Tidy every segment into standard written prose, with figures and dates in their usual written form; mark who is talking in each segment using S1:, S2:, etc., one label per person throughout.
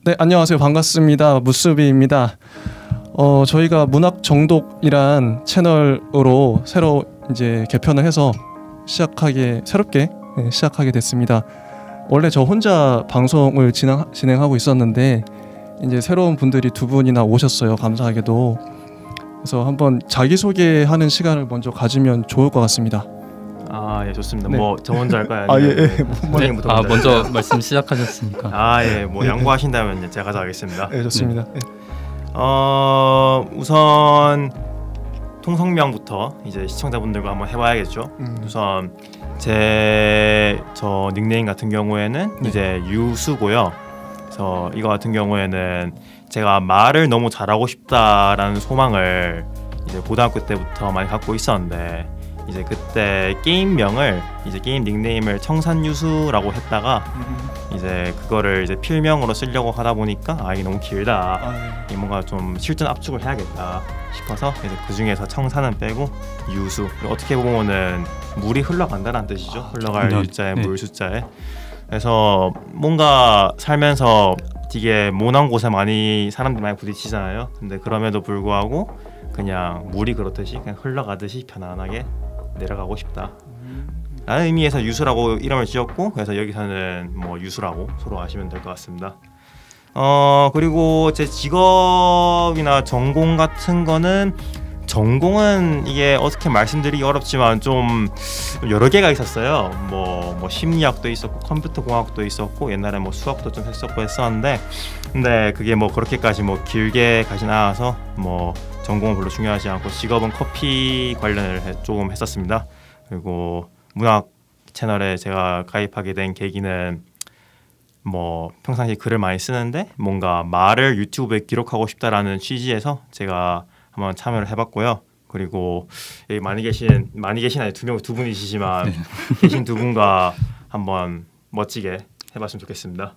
S1: 네, 안녕하세요. 반갑습니다. 무스비입니다. 저희가 문학 정독이란 채널으로 새로 이제 개편을 해서 새롭게 시작하게 됐습니다. 원래 저 혼자 방송을 진행하고 있었는데 이제 새로운 분들이 두 분이나 오셨어요. 감사하게도. 그래서 한번 자기소개하는 시간을 먼저 가지면 좋을 것 같습니다.
S2: 아, 예, 좋습니다.
S1: 네.
S2: 뭐 저 먼저 할까요?
S1: 아, 예.
S2: 부모님부터
S3: 먼저 말씀 시작하셨으니까.
S2: 아, 예. 뭐 양보하신다면 제가 가져가겠습니다.
S1: 네, 좋습니다. 네.
S2: 우선 통성명부터 이제 시청자분들과 한번 해봐야겠죠. 우선 저 닉네임 같은 경우에는
S1: 네.
S2: 이제 유수고요. 그래서 이거 같은 경우에는 제가 말을 너무 잘하고 싶다라는 소망을 이제 고등학교 때부터 많이 갖고 있었는데, 이제 그때 게임명을 이제 게임 닉네임을 청산유수라고 했다가 이제 그거를 이제 필명으로 쓰려고 하다 보니까 이게 너무 길다. 이 뭔가 좀 실전 압축을 해야겠다 싶어서 이제 그 중에서 청산은 빼고 유수. 어떻게 보면은 물이 흘러간다는 뜻이죠. 흘러갈 유자에 물 숫자에. 그래서 뭔가 살면서 되게 모난 곳에 사람들 많이 부딪히잖아요. 근데 그럼에도 불구하고 그냥 물이 그렇듯이 그냥 흘러가듯이 편안하게 내려가고 싶다 라는 의미에서 유수라고 이름을 지었고, 그래서 여기서는 뭐 유수라고 서로 아시면 될 것 같습니다. 그리고 제 직업이나 전공 같은 거는, 전공은 이게 어떻게 말씀드리기 어렵지만 좀 여러 개가 있었어요. 뭐 심리학도 있었고 컴퓨터 공학도 있었고 옛날에 뭐 수학도 좀 했었고 했었는데, 근데 그게 뭐 그렇게까지 뭐 길게 가진 않아서 뭐 전공은 별로 중요하지 않고 직업은 커피 관련을 조금 했었습니다. 그리고 문학 채널에 제가 가입하게 된 계기는 뭐 평상시에 글을 많이 쓰는데 뭔가 말을 유튜브에 기록하고 싶다라는 취지에서 제가 한번 참여를 해봤고요. 그리고 여기 많이 계신 아니 두 분이시지만 계신 두 분과 한번 멋지게 해봤으면 좋겠습니다.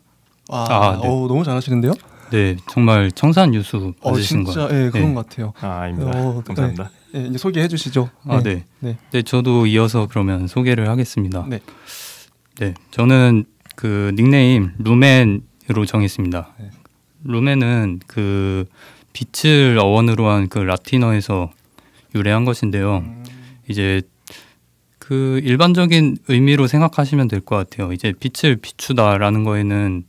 S1: 네. 너무 잘하시는데요?
S3: 네, 정말 청산유수 받으신 거예요.
S1: 진짜 그런 것 같아요.
S2: 아닙니다. 감사합니다.
S1: 네, 이제 소개해 주시죠.
S3: 네, 저도 이어서 그러면 소개를 하겠습니다.
S1: 네,
S3: 저는 그 닉네임 루멘으로 정했습니다. 루멘은 그 빛을 어원으로 한 그 라틴어에서 유래한 것인데요. 이제 그 일반적인 의미로 생각하시면 될 것 같아요. 이제 빛을 비추다라는 거에는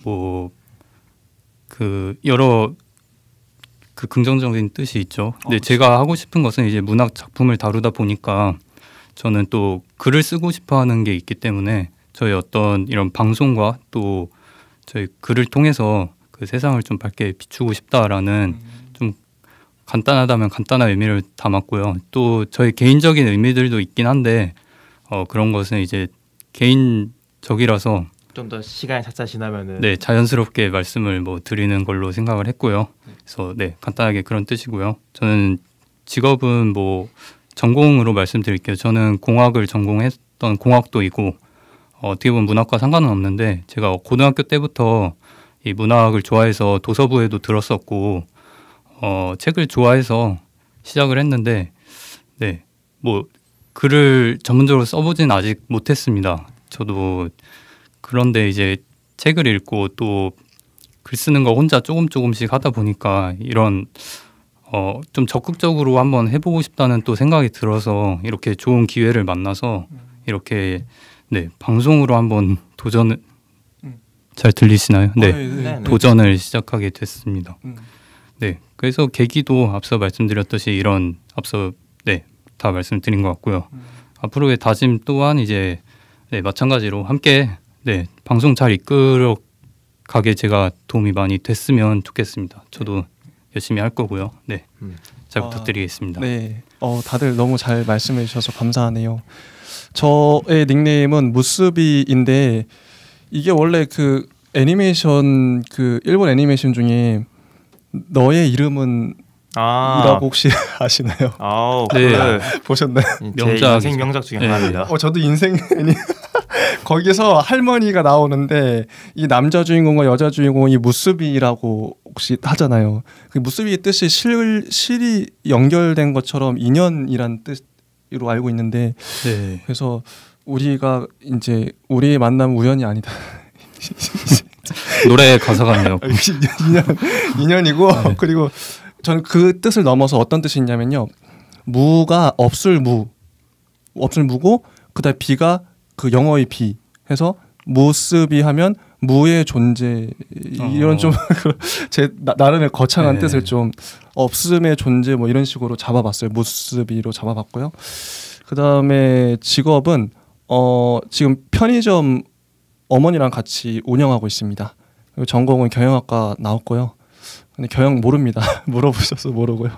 S3: 뭐 그 여러 그 긍정적인 뜻이 있죠. 근데 제가 하고 싶은 것은 이제 문학 작품을 다루다 보니까 저는 또 글을 쓰고 싶어하는 게 있기 때문에 저희 어떤 이런 방송과 또 저희 글을 통해서 그 세상을 좀 밝게 비추고 싶다라는 좀 간단하다면 간단한 의미를 담았고요. 또 저희 개인적인 의미들도 있긴 한데 그런 것은 이제 개인적이라서
S2: 좀 더 시간이 차차 지나면은
S3: 자연스럽게 말씀을 뭐 드리는 걸로 생각을 했고요. 그래서 간단하게 그런 뜻이고요. 저는 직업은 뭐 전공으로 말씀드릴게요. 저는 공학을 전공했던 공학도이고 어떻게 보면 문학과 상관은 없는데 제가 고등학교 때부터 이 문학을 좋아해서 도서부에도 들었었고 책을 좋아해서 시작을 했는데 뭐 글을 전문적으로 써보진 아직 못했습니다. 저도 그런데 이제 책을 읽고 또 글 쓰는 거 혼자 조금씩 하다 보니까 이런 좀 적극적으로 한번 해보고 싶다는 또 생각이 들어서 이렇게 좋은 기회를 만나서 이렇게 방송으로 한번 도전을 잘 들리시나요? 도전을 시작하게 됐습니다. 그래서 계기도 앞서 말씀드렸듯이 이런 다 말씀드린 것 같고요. 앞으로의 다짐 또한 이제 마찬가지로 함께 방송 잘 이끌어 가게 제가 도움이 많이 됐으면 좋겠습니다. 저도 열심히 할 거고요. 잘 부탁드리겠습니다.
S1: 다들 너무 잘 말씀해 주셔서 감사하네요. 저의 닉네임은 무스비인데 이게 원래 그 애니메이션 그 일본 애니메이션 중에 너의 이름은 이라고 혹시 아시나요? 보셨나요?
S2: 제 인생 명작 중에 하나입니다.
S1: 저도 인생 거기서 할머니가 나오는데 이 남자 주인공과 여자 주인공이 무스비라고 혹시 하잖아요. 그 무스비의 뜻이 실이 연결된 것처럼 인연이란 뜻으로 알고 있는데 그래서 우리가 이제 우리의 만남 우연이 아니다.
S3: 노래 가사 같네요.
S1: 인연이고
S3: 네.
S1: 그리고 저는 그 뜻을 넘어서 어떤 뜻이 있냐면요. 무가 없을 무고 그다음 비가 그 영어의 비 해서 무스비 하면 무의 존재 이런 좀 제 나름의 거창한
S3: 네.
S1: 뜻을 좀 없음의 존재 뭐 이런 식으로 잡아봤어요. 무스비로 잡아봤고요. 그다음에 직업은 지금 편의점 어머니랑 같이 운영하고 있습니다. 그리고 전공은 경영학과 나왔고요. 근데 경영 모릅니다. 물어보셔서 모르고요.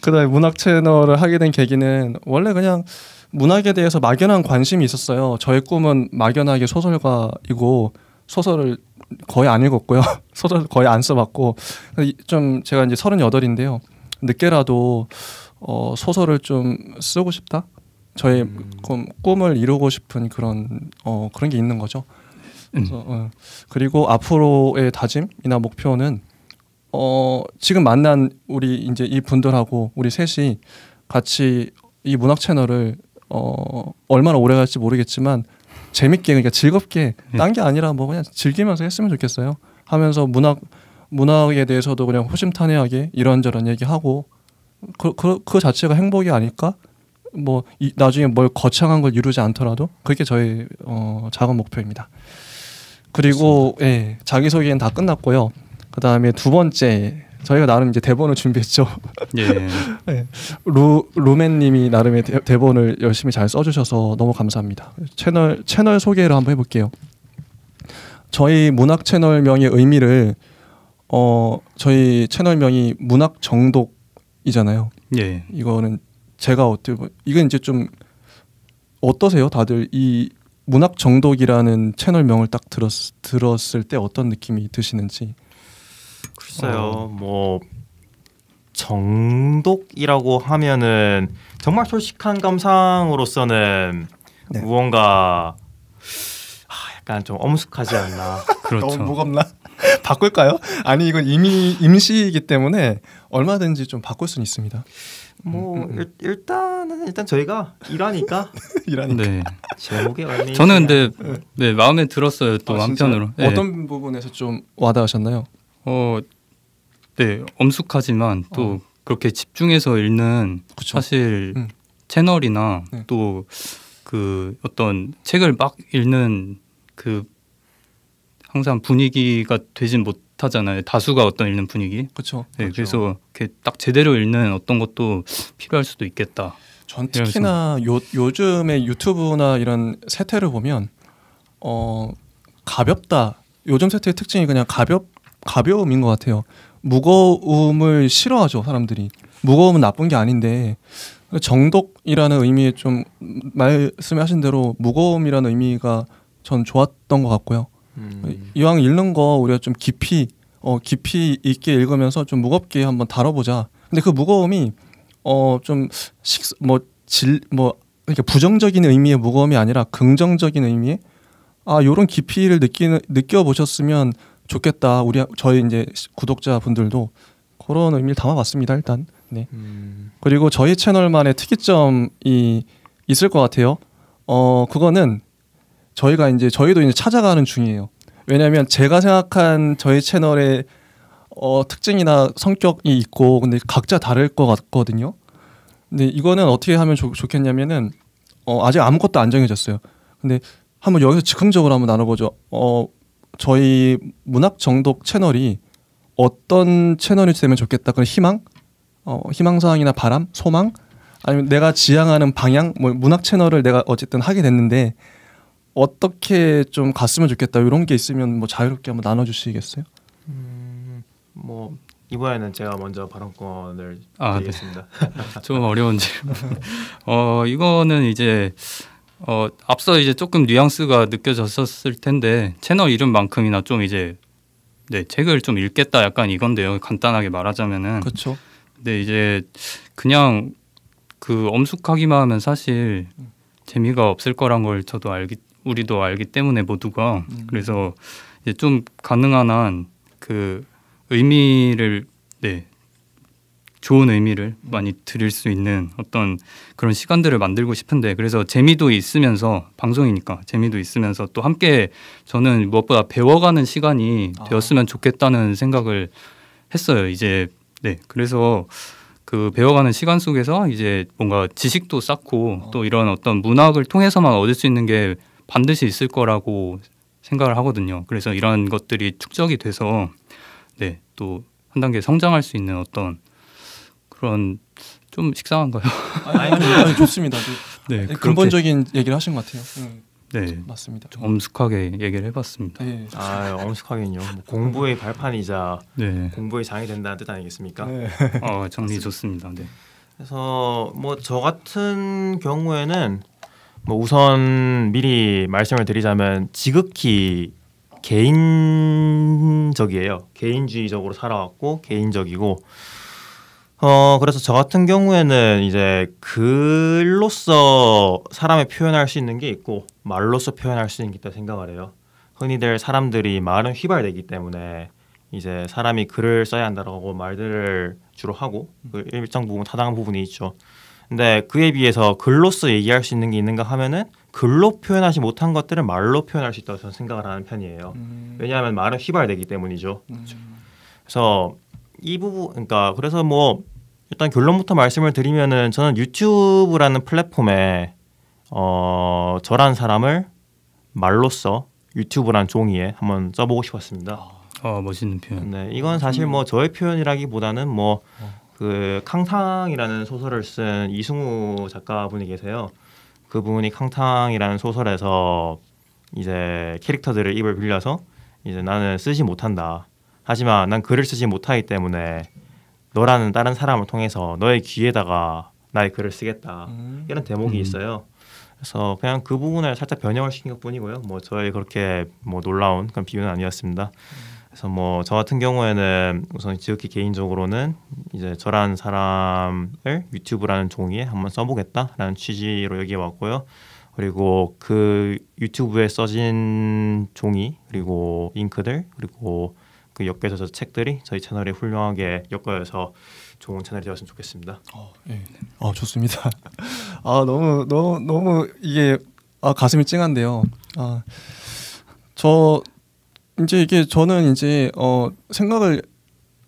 S1: 그다음에 문학 채널을 하게 된 계기는 원래 그냥 문학에 대해서 막연한 관심이 있었어요. 저의 꿈은 막연하게 소설가이고 소설을 거의 안 읽었고요. 소설 거의 안 써봤고 좀 제가 이제 38인데요. 늦게라도 소설을 좀 쓰고 싶다. 저의 꿈을 이루고 싶은 그런 게 있는 거죠. 그래서, 그리고 앞으로의 다짐이나 목표는 지금 만난 우리 이제 이 분들하고 우리 셋이 같이 이 문학 채널을 얼마나 오래 갈지 모르겠지만 재밌게 그러니까 즐겁게 딴 게 아니라 뭐 그냥 즐기면서 했으면 좋겠어요. 하면서 문학에 대해서도 그냥 호심탄회하게 이런저런 얘기하고 그 자체가 행복이 아닐까? 뭐 나중에 뭘 거창한 걸 이루지 않더라도 그게 저의 작은 목표입니다. 그리고 예, 자기소개는 다 끝났고요. 그 다음에 두 번째 저희가 나름 이제 대본을 준비했죠.
S3: 예.
S1: 네. 루맨님이 나름의 대본을 열심히 잘 써주셔서 너무 감사합니다. 채널 소개를 한번 해볼게요. 저희 문학 채널명의 의미를 저희 채널명이 문학 정독이잖아요.
S3: 예.
S1: 이거는 제가 이건 이제 좀 어떠세요? 다들 이 문학 정독이라는 채널명을 딱 들었을 때 어떤 느낌이 드시는지.
S2: 글쎄요, 뭐 정독이라고 하면은 정말 솔직한 감상으로서는
S1: 네.
S2: 무언가 약간 좀 엄숙하지 않나.
S3: 그렇죠.
S1: 너무 무겁나? 바꿀까요? 아니 이건 이미 임시이기 때문에 얼마든지 좀 바꿀 수는 있습니다.
S2: 뭐 일단 저희가 일하니까
S3: 네.
S2: 제목에 의미.
S3: 저는 근데 네, 마음에 들었어요. 또 한편으로. 네.
S1: 어떤 부분에서 좀 와닿으셨나요?
S3: 네, 엄숙하지만 또 그렇게 집중해서 읽는
S1: 그쵸.
S3: 사실 채널이나
S1: 네.
S3: 또 그 어떤 책을 막 읽는 그 항상 분위기가 되진 못하잖아요. 다수가 어떤 읽는 분위기.
S1: 그렇죠.
S3: 네, 그래서 이렇게 딱 제대로 읽는 어떤 것도 필요할 수도 있겠다.
S1: 전 특히나 요즘에 유튜브나 이런 세태를 보면 가볍다. 요즘 세태의 특징이 그냥 가벼움인 것 같아요. 무거움을 싫어하죠, 사람들이. 무거움은 나쁜 게 아닌데 정독이라는 의미에 좀 말씀하신 대로 무거움이라는 의미가 전 좋았던 것 같고요. 이왕 읽는 거 우리가 좀 깊이 있게 읽으면서 좀 무겁게 한번 다뤄보자. 근데 그 무거움이 그러니까 부정적인 의미의 무거움이 아니라 긍정적인 의미의 요런 깊이를 느껴보셨으면 좋겠다. 저희 이제 구독자분들도 그런 의미를 담아봤습니다. 일단. 네. 그리고 저희 채널만의 특이점이 있을 것 같아요. 그거는 저희도 이제 찾아가는 중이에요. 왜냐하면 제가 생각한 저희 채널의 특징이나 성격이 있고 근데 각자 다를 것 같거든요. 근데 이거는 어떻게 하면 좋겠냐면은 아직 아무것도 안 정해졌어요. 근데 한번 여기서 즉흥적으로 한번 나눠보죠. 저희 문학 정독 채널이 어떤 채널이 되면 좋겠다. 그런 희망사항이나 바람, 소망, 아니면 내가 지향하는 방향, 뭐 문학 채널을 내가 어쨌든 하게 됐는데 어떻게 좀 갔으면 좋겠다. 이런 게 있으면 뭐 자유롭게 한번 나눠주시겠어요?
S2: 뭐 이번에는 제가 먼저 발언권을 드리겠습니다.
S3: 네. 좀 어려운 질문. 이거는 이제 앞서 이제 조금 뉘앙스가 느껴졌었을 텐데 채널 이름만큼이나 좀 이제 책을 좀 읽겠다 약간 이건데요. 간단하게 말하자면은.
S1: 그렇죠.
S3: 근데 이제 그냥 그 엄숙하기만 하면 사실 재미가 없을 거란 걸 우리도 알기 때문에 모두가 그래서 이제 좀 가능한 한 그 의미를 좋은 의미를 많이 드릴 수 있는 어떤 그런 시간들을 만들고 싶은데 그래서 재미도 있으면서 방송이니까 재미도 있으면서 또 함께 저는 무엇보다 배워가는 시간이 되었으면 좋겠다는 생각을 했어요. 이제 네 그래서 그 배워가는 시간 속에서 이제 뭔가 지식도 쌓고 또 이런 어떤 문학을 통해서만 얻을 수 있는 게 반드시 있을 거라고 생각을 하거든요. 그래서 이런 것들이 축적이 돼서 네 또 한 단계 성장할 수 있는 어떤 그런 좀 식상한가요?
S1: 아니 좋습니다.
S3: 네,
S1: 근본적인 얘기를 하신 것 같아요.
S3: 네,
S1: 맞습니다.
S3: 좀 엄숙하게 얘기를 해봤습니다.
S1: 네.
S2: 엄숙하긴요. 뭐 공부의 발판이자
S3: 네.
S2: 공부의 장이 된다는 뜻 아니겠습니까?
S1: 네.
S3: 정리 좋습니다. 네.
S2: 그래서 뭐 저 같은 경우에는 뭐 우선 미리 말씀을 드리자면 지극히 개인적이에요. 개인주의적으로 살아왔고 개인적이고 그래서 저 같은 경우에는 이제 글로서 사람을 표현할 수 있는 게 있고 말로서 표현할 수 있는 게 있다 생각을 해요. 흔히들 사람들이 말은 휘발되기 때문에 이제 사람이 글을 써야 한다라고 말들을 주로 하고 그 일정 부분 타당한 부분이 있죠. 근데 그에 비해서 글로서 얘기할 수 있는 게 있는가 하면은 글로 표현하지 못한 것들을 말로 표현할 수 있다고 저는 생각을 하는 편이에요. 왜냐하면 말은 휘발되기 때문이죠. 그래서 이 부분, 그러니까 그래서 뭐 일단 결론부터 말씀을 드리면은 저는 유튜브라는 플랫폼에 저란 사람을 말로써 유튜브란 종이에 한번 써보고 싶었습니다.
S3: 멋있는 표현.
S2: 네, 이건 사실 뭐 저의 표현이라기보다는 뭐 그 캉탕이라는 소설을 쓴 이승우 작가분이 계세요. 그분이 캉탕이라는 소설에서 이제 캐릭터들의 입을 빌려서 이제 나는 쓰지 못한다. 하지만 난 글을 쓰지 못하기 때문에 너라는 다른 사람을 통해서 너의 귀에다가 나의 글을 쓰겠다. 이런 대목이 있어요. 그래서 그냥 그 부분을 살짝 변형을 시킨 것뿐이고요. 뭐 저의 그렇게 뭐 놀라운 그런 비유는 아니었습니다. 그래서 뭐 저 같은 경우에는 우선 지극히 개인적으로는 이제 저라는 사람을 유튜브라는 종이에 한번 써보겠다라는 취지로 여기에 왔고요. 그리고 그 유튜브에 써진 종이 그리고 잉크들 그리고 그 엮여서 저 책들이 저희 채널에 훌륭하게 엮여서 좋은 채널이 되었으면 좋겠습니다.
S1: 네. 좋습니다. 너무 이게 가슴이 찡한데요. 저는 이제 생각을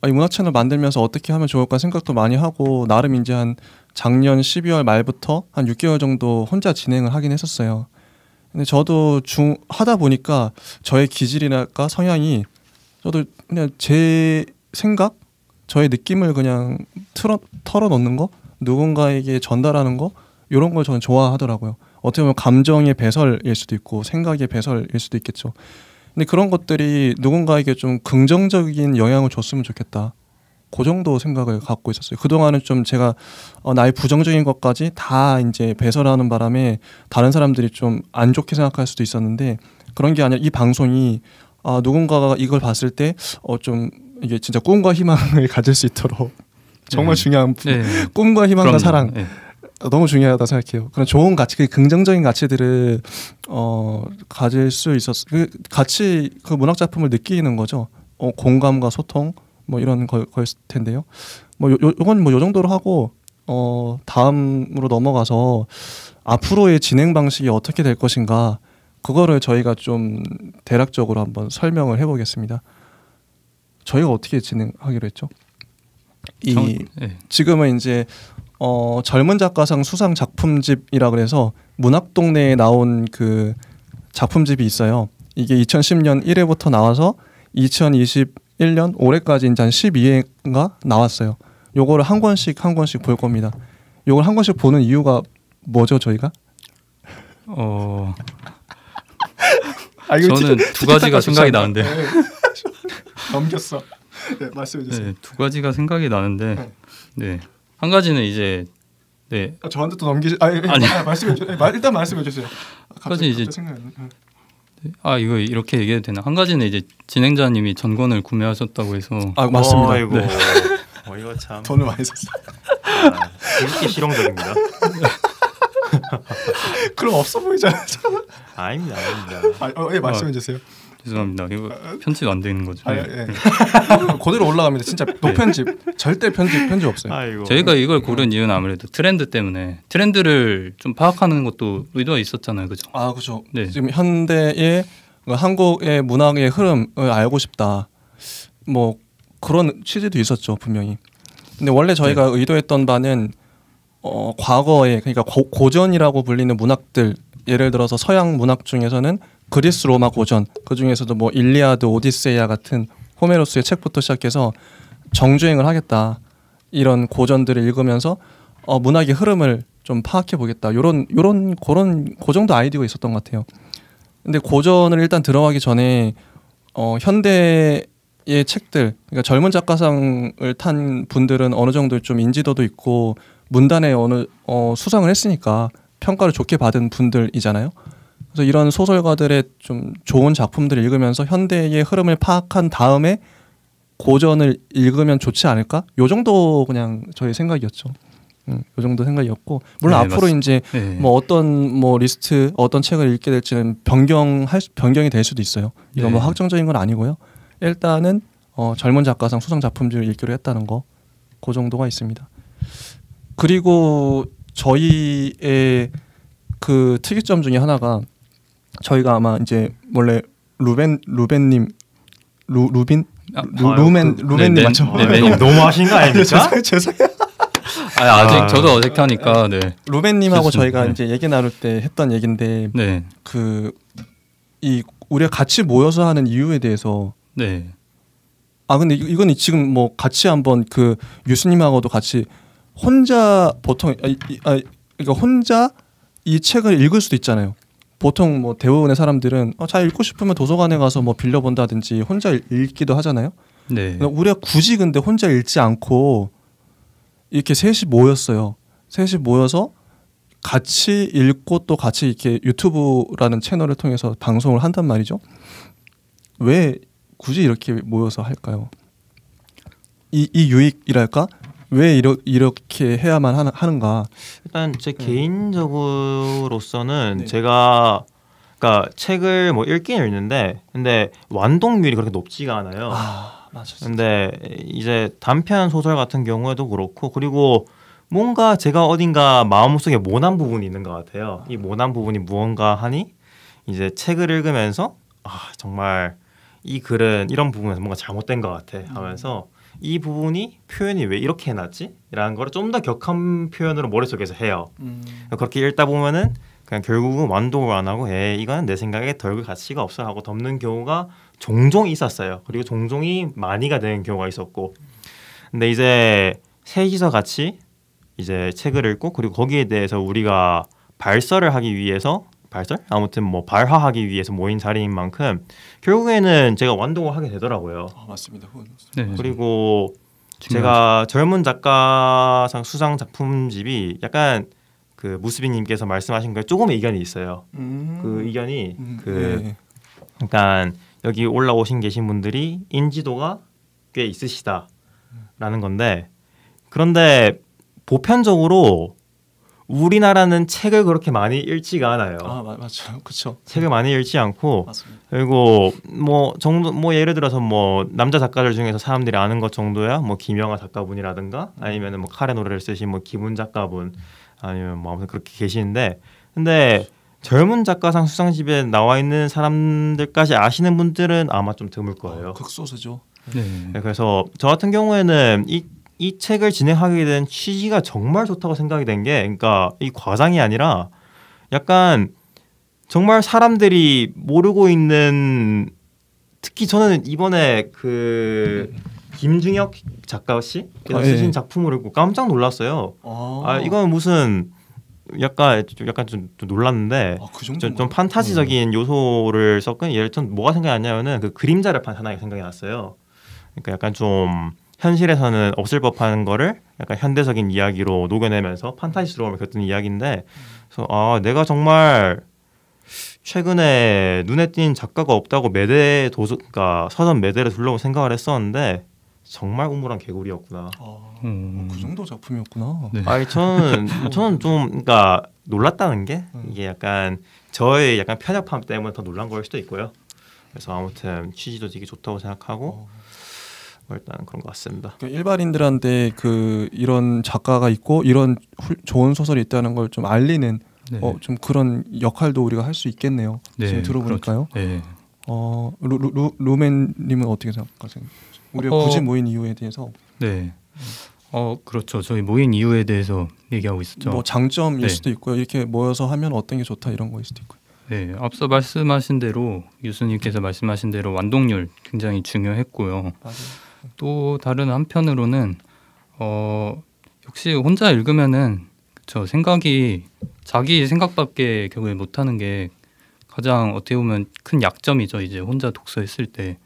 S1: 이 문학 채널 만들면서 어떻게 하면 좋을까 생각도 많이 하고 나름 이제 한 작년 12월 말부터 한 6개월 정도 혼자 진행을 하긴 했었어요. 근데 저도 하다 보니까 저의 기질이랄까 성향이 저도 그냥 제 생각, 저의 느낌을 그냥 털어놓는 거, 누군가에게 전달하는 거 이런 걸 저는 좋아하더라고요. 어떻게 보면 감정의 배설일 수도 있고 생각의 배설일 수도 있겠죠. 근데 그런 것들이 누군가에게 좀 긍정적인 영향을 줬으면 좋겠다. 그 정도 생각을 갖고 있었어요. 그동안은 좀 제가 나의 부정적인 것까지 다 이제 배설하는 바람에 다른 사람들이 좀 안 좋게 생각할 수도 있었는데 그런 게 아니라 이 방송이 누군가가 이걸 봤을 때 좀 이게 진짜 꿈과 희망을 가질 수 있도록 정말 중요한 꿈과 희망과
S3: 그럼요.
S1: 사랑 너무 중요하다 생각해요. 그런 좋은 가치, 그 긍정적인 가치들을 가질 수 있었어. 그 같이 그 문학 작품을 느끼는 거죠. 공감과 소통 뭐 이런 거였을 텐데요. 뭐 요건 뭐 요 정도로 하고 다음으로 넘어가서 앞으로의 진행 방식이 어떻게 될 것인가 그거를 저희가 좀 대략적으로 한번 설명을 해보겠습니다. 저희가 어떻게 진행하기로 했죠? 지금은 이제 젊은 작가상 수상 작품집이라 그래서 문학동네에 나온 그 작품집이 있어요. 이게 2010년 1회부터 나와서 2021년 올해까지 이제 한 12회가 나왔어요. 요거를 한 권씩 볼 겁니다. 요걸 한 권씩 보는 이유가 뭐죠, 저희가?
S3: 저는 두 가지가 생각이 나는데
S1: 넘겼어. 네, 말씀해 주세요.
S3: 두 가지가 생각이 나는데 한 가지는 이제
S1: 저한테 또 넘기시 아니 말씀해 주세요. 일단 말씀해 주세요.
S3: 갑자기 이제 이거 이렇게 얘기해도 되나? 한 가지는 이제 진행자님이 전권을 구매하셨다고 해서
S1: 맞습니다.
S2: 이거 참
S1: 돈을 많이 썼어.
S2: 이렇게 실용적입니다.
S1: 그럼 없어 보이잖아요.
S2: 아닙니다.
S1: 말씀해 주세요.
S3: 죄송합니다. 이거 편집 안 되는 거죠?
S1: 예. 그대로 올라갑니다. 진짜 노편집, 절대 편집 없어요.
S2: 아이고.
S3: 저희가 이걸 고른 이유는 아무래도 트렌드 때문에 트렌드를 좀 파악하는 것도 의도가 있었잖아요, 그죠?
S1: 아, 그렇죠.
S3: 네.
S1: 지금 현대의 한국의 문학의 흐름을 알고 싶다. 뭐 그런 취지도 있었죠, 분명히. 근데 원래 저희가 의도했던 바는 과거에, 그러니까 고전이라고 불리는 문학들, 예를 들어서 서양 문학 중에서는 그리스 로마 고전, 그 중에서도 뭐 일리아드, 오디세이아 같은 호메로스의 책부터 시작해서 정주행을 하겠다. 이런 고전들을 읽으면서 문학의 흐름을 좀 파악해 보겠다. 요런 그런 그 정도 아이디어가 있었던 것 같아요. 근데 고전을 일단 들어가기 전에 현대의 책들, 그러니까 젊은 작가상을 탄 분들은 어느 정도 좀 인지도도 있고 문단에 수상을 했으니까 평가를 좋게 받은 분들이잖아요. 그래서 이런 소설가들의 좀 좋은 작품들을 읽으면서 현대의 흐름을 파악한 다음에 고전을 읽으면 좋지 않을까? 요 정도 그냥 저희 생각이었죠. 요 정도 생각이었고, 물론
S3: 네,
S1: 앞으로
S3: 맞습니다.
S1: 이제
S3: 네.
S1: 뭐 어떤 리스트, 어떤 책을 읽게 될지는 변경이 될 수도 있어요. 이건 뭐
S3: 네.
S1: 확정적인 건 아니고요. 일단은 젊은 작가상 수상 작품들을 읽기로 했다는 거, 그 정도가 있습니다. 그리고 저희의 그 특이점 중에 하나가, 저희가 아마 이제 원래 루벤님 루벤님 맞죠?
S3: 네,
S2: 너무 하신 거 아닙니까?
S1: 죄송해요.
S3: 아직 저도 어색하니까. 네.
S1: 루벤님하고 저희가
S3: 네.
S1: 이제 얘기 나눌 때 했던 얘긴데,
S3: 네.
S1: 우리가 같이 모여서 하는 이유에 대해서,
S3: 네.
S1: 근데 이건 지금 뭐 같이 한번 그 유수님하고도 같이 혼자 보통 그러니까 혼자 이 책을 읽을 수도 있잖아요. 보통 뭐 대부분의 사람들은 잘 읽고 싶으면 도서관에 가서 뭐 빌려본다든지 혼자 읽기도 하잖아요.
S3: 네.
S1: 우리가 굳이 근데 혼자 읽지 않고 이렇게 셋이 모였어요. 셋이 모여서 같이 읽고 또 같이 이렇게 유튜브라는 채널을 통해서 방송을 한단 말이죠. 왜 굳이 이렇게 모여서 할까요? 이 유익이랄까? 왜 이렇게 해야만 하는가?
S2: 일단 제 개인적으로서는
S1: 네.
S2: 제가 그러니까 책을 뭐 읽긴 읽는데 근데 완독률이 그렇게 높지가 않아요.
S1: 맞아.
S2: 근데 이제 단편 소설 같은 경우에도 그렇고, 그리고 뭔가 제가 어딘가 마음속에 모난 부분이 있는 것 같아요. 이 모난 부분이 무언가 하니 이제 책을 읽으면서 정말 이 글은 이런 부분에서 뭔가 잘못된 것 같아 하면서 이 부분이 표현이 왜 이렇게 해놨지? 라는 걸 좀 더 격한 표현으로 머릿속에서 해요. 그렇게 읽다 보면은 그냥 결국은 완독을 안 하고 이거는 내 생각에 덜 가치가 없어 하고 덮는 경우가 종종 있었어요. 그리고 종종이 많이가 되는 경우가 있었고, 근데 이제 셋이서 같이 이제 책을 읽고 그리고 거기에 대해서 우리가 발설을 하기 위해서 아무튼 뭐 발화하기 위해서 모인 자리인 만큼 결국에는 제가 완독을 하게 되더라고요.
S1: 맞습니다.
S3: 네.
S2: 그리고 제가 젊은 작가상 수상 작품집이 약간 그 무스비님께서 말씀하신 거에 조금의 이견이 있어요. 그 이견이 그러니까 여기 올라오신 계신 분들이 인지도가 꽤 있으시다라는 건데, 그런데 보편적으로 우리나라는 책을 그렇게 많이 읽지가 않아요.
S1: 맞죠, 그렇죠.
S2: 책을 많이 읽지 않고,
S1: 맞습니다.
S2: 그리고 뭐 예를 들어서 뭐 남자 작가들 중에서 사람들이 아는 것 정도야 뭐 김영하 작가분이라든가 아니면은 뭐 카레 노래를 쓰신 뭐 기분 작가분 아니면 뭐 아무튼 그렇게 계시는데, 근데 젊은 작가상 수상집에 나와 있는 사람들까지 아시는 분들은 아마 좀 드물 거예요.
S1: 극소수죠.
S3: 네.
S2: 그래서 저 같은 경우에는 이 책을 진행하게 된 취지가 정말 좋다고 생각이 된 게, 그러니까 이 과장이 아니라 약간 정말 사람들이 모르고 있는, 특히 저는 이번에 그 김중혁 작가 씨께서 쓰신 작품을 읽고 깜짝 놀랐어요. 이건 무슨 약간 좀 놀랐는데 좀 판타지적인 요소를 섞은, 예를 들면 뭐가 생각이 났냐면은 그 그림자를 판 하나가 생각이 났어요. 그러니까 약간 좀 현실에서는 없을 법한 거를 약간 현대적인 이야기로 녹여내면서 판타지스러움을 곁든 이야기인데, 그래서 내가 정말 최근에 눈에 띈 작가가 없다고 그러니까 서점 매대를 둘러보고 생각을 했었는데 정말 우물한 개구리였구나.
S1: 그 정도 작품이었구나.
S3: 네.
S2: 저는 좀 그러니까 놀랐다는 게 이게 약간 저의 약간 편협함 때문에 더 놀란 걸 수도 있고요. 그래서 아무튼 취지도 되게 좋다고 생각하고 뭐 일단 그런 것 같습니다.
S1: 그러니까 일반인들한테 그 이런 작가가 있고 이런 좋은 소설이 있다는 걸 좀 알리는
S3: 네.
S1: 좀 그런 역할도 우리가 할 수 있겠네요.
S3: 네,
S1: 지금 들어보니까요.
S3: 그렇죠. 네.
S1: 루멘님은 어떻게 생각하세요? 우리가 굳이 모인 이유에 대해서.
S3: 네. 그렇죠. 저희 모인 이유에 대해서 얘기하고 있었죠.
S1: 뭐 장점일
S3: 네.
S1: 수도 있고요. 이렇게 모여서 하면 어떤 게 좋다 이런 거일 수도 있고요.
S3: 네, 앞서 말씀하신 대로 교수님께서 말씀하신 대로 완동률 굉장히 중요했고요.
S1: 맞아요.
S3: 또 다른 한편으로는 역시 혼자 읽으면은 저 생각이 자기 생각밖에 결국에 못하는 게 가장 어떻게 보면 큰 약점이죠. 이제 혼자 독서했을 때.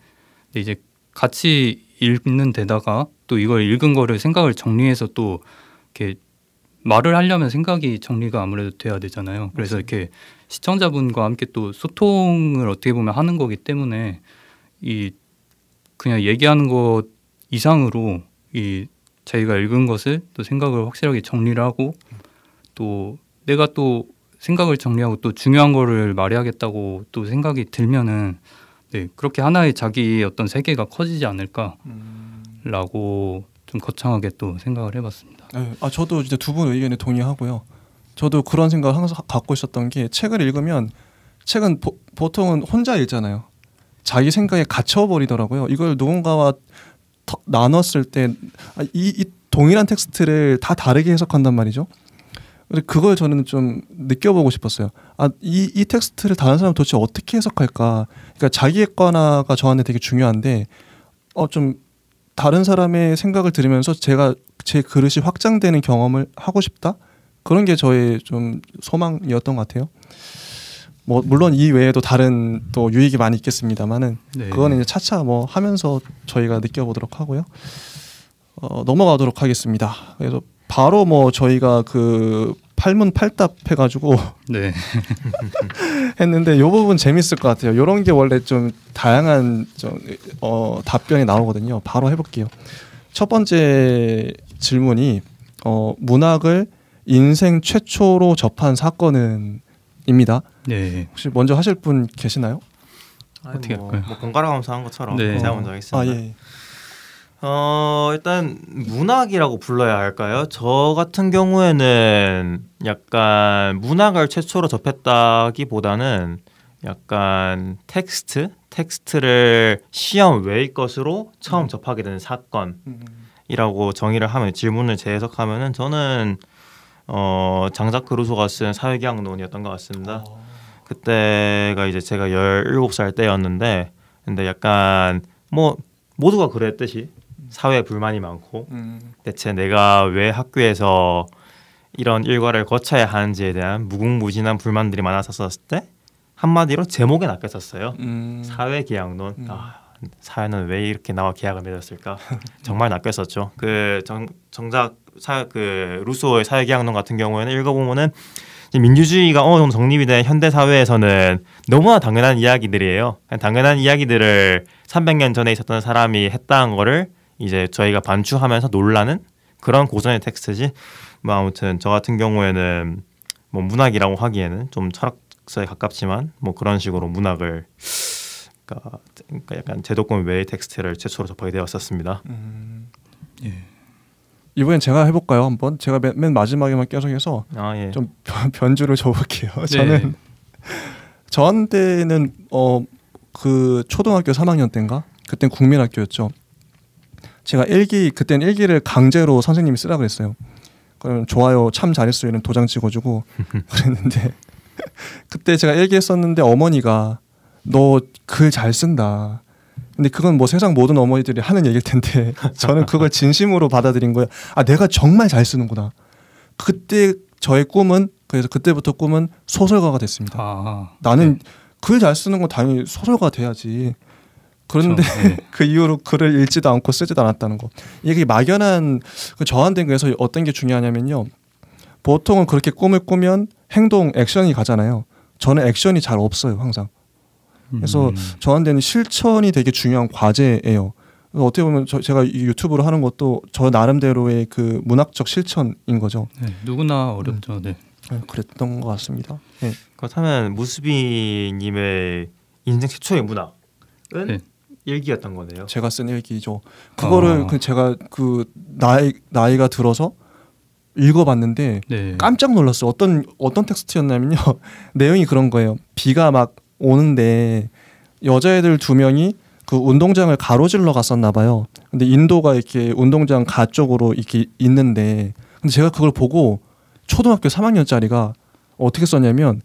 S3: 근데 이제 같이 읽는 데다가 또 이걸 읽은 거를 생각을 정리해서 또 이렇게 말을 하려면 생각이 정리가 아무래도 돼야 되잖아요. 그래서 이렇게 시청자분과 함께 또 소통을 어떻게 보면 하는 거기 때문에 이 그냥 얘기하는 것 이상으로 이 자기가 읽은 것을 또 생각을 확실하게 정리를 하고 또 내가 또 생각을 정리하고 또 중요한 거를 말해야겠다고 또 생각이 들면은 네, 그렇게 하나의 자기의 어떤 세계가 커지지 않을까라고 좀 거창하게 또 생각을 해봤습니다.
S1: 네, 저도 이제 두 분 의견에 동의하고요. 저도 그런 생각을 항상 갖고 있었던 게 책을 읽으면 책은 보통은 혼자 읽잖아요. 자기 생각에 갇혀버리더라고요. 이걸 누군가와 나눴을 때 이 동일한 텍스트를 다 다르게 해석한단 말이죠. 근데 그걸 저는 좀 느껴보고 싶었어요. 이 텍스트를 다른 사람 도대체 어떻게 해석할까? 그러니까 자기의 객관화가 저한테 되게 중요한데 좀 다른 사람의 생각을 들으면서 제가 제 그릇이 확장되는 경험을 하고 싶다. 그런 게 저의 좀 소망이었던 것 같아요. 뭐 물론 이 외에도 다른 또 유익이 많이 있겠습니다만은
S3: 네.
S1: 그거는 이제 차차 뭐 하면서 저희가 느껴보도록 하고요. 넘어가도록 하겠습니다. 그래서 바로 뭐 저희가 그 팔문팔답 해가지고
S3: 네.
S1: 했는데 이 부분 재밌을 것 같아요. 이런 게 원래 좀 다양한 답변이 나오거든요. 바로 해볼게요. 첫 번째 질문이 문학을 인생 최초로 접한 사건은입니다.
S3: 네.
S1: 혹시 먼저 하실 분 계시나요?
S3: 어떻게 할까요?
S2: 뭐 번갈아 가면서 한 것처럼
S3: 네.
S2: 제가 먼저 하겠습니다.
S1: 예.
S2: 일단 문학이라고 불러야 할까요? 저 같은 경우에는 약간 문학을 최초로 접했다기보다는 약간 텍스트를 시험 외의 것으로 처음 접하게 된 사건이라고 정의를 하면 질문을 재해석하면은 저는 장자크 루소가 쓴 사회계약론이었던 것 같습니다. 그때가 이제 제가 17살 때였는데 근데 약간 뭐 모두가 그랬듯이 사회에 불만이 많고 대체 내가 왜 학교에서 이런 일과를 거쳐야 하는지에 대한 무궁무진한 불만들이 많았었을 때 한마디로 제목에 낚였었어요. 사회계약론. 사회는 왜 이렇게 나와 계약을 맺었을까? 정말 낚였었죠. 정작 루소의 사회계약론 같은 경우에는 읽어보면은 민주주의가 어느 정도 정립이 된 현대 사회에서는 너무나 당연한 이야기들이에요. 당연한 이야기들을 300년 전에 있었던 사람이 했다는 거를 이제 저희가 반추하면서 놀라는 그런 고전의 텍스트지. 뭐 아무튼 저 같은 경우에는 뭐 문학이라고 하기에는 좀 철학서에 가깝지만 뭐 그런 식으로 문학을 그러니까 약간 제도권 외의 텍스트를 최초로 접하게 되었었습니다.
S3: 예.
S1: 이번엔 제가 해볼까요? 한번 제가 맨 마지막에만 계속해서
S2: 예.
S1: 좀 변주를 줘볼게요.
S3: 네.
S1: 저는 저한테는 그 초등학교 3학년 때인가 그땐 국민학교였죠. 제가 그땐 일기를 강제로 선생님이 쓰라 그랬어요. 그럼 좋아요 참 잘했어요 이런 도장 찍어주고 그랬는데 그때 제가 일기했었는데 어머니가 너 글 잘 쓴다. 근데 그건 뭐 세상 모든 어머니들이 하는 얘기일 텐데 저는 그걸 진심으로 받아들인 거예요. 내가 정말 잘 쓰는구나. 그때 저의 꿈은 그래서 그때부터 꿈은 소설가가 됐습니다. 나는 글 잘 쓰는 건 당연히 소설가 돼야지. 그런데
S3: 그렇죠. 네.
S1: 그 이후로 글을 읽지도 않고 쓰지도 않았다는 거. 이게 막연한 저한테는 그래서 어떤 게 중요하냐면요. 보통은 그렇게 꿈을 꾸면 행동 액션이 가잖아요. 저는 액션이 잘 없어요 항상. 그래서 저한테는 실천이 되게 중요한 과제예요. 그래서 어떻게 보면 제가 유튜브로 하는 것도 저 나름대로의 그 문학적 실천인 거죠.
S3: 네, 누구나 어렵죠. 네.
S1: 그랬던 것 같습니다. 네.
S2: 그렇다면 무수비님의 인생 최초의 문학
S3: 네.
S2: 일기였던 거네요.
S1: 제가 쓴 일기죠. 그거를 제가 그 나이가 들어서 읽어봤는데
S3: 네.
S1: 깜짝 놀랐어요. 어떤 텍스트였냐면요. 내용이 그런 거예요. 비가 막 오는데 여자애들 2명이 그 운동장을 가로질러 갔었나 봐요. 근데 인도가 이렇게 운동장 가 쪽으로 이렇게 있는데, 근데 제가 그걸 보고 초등학교 3학년짜리가 어떻게 썼냐면,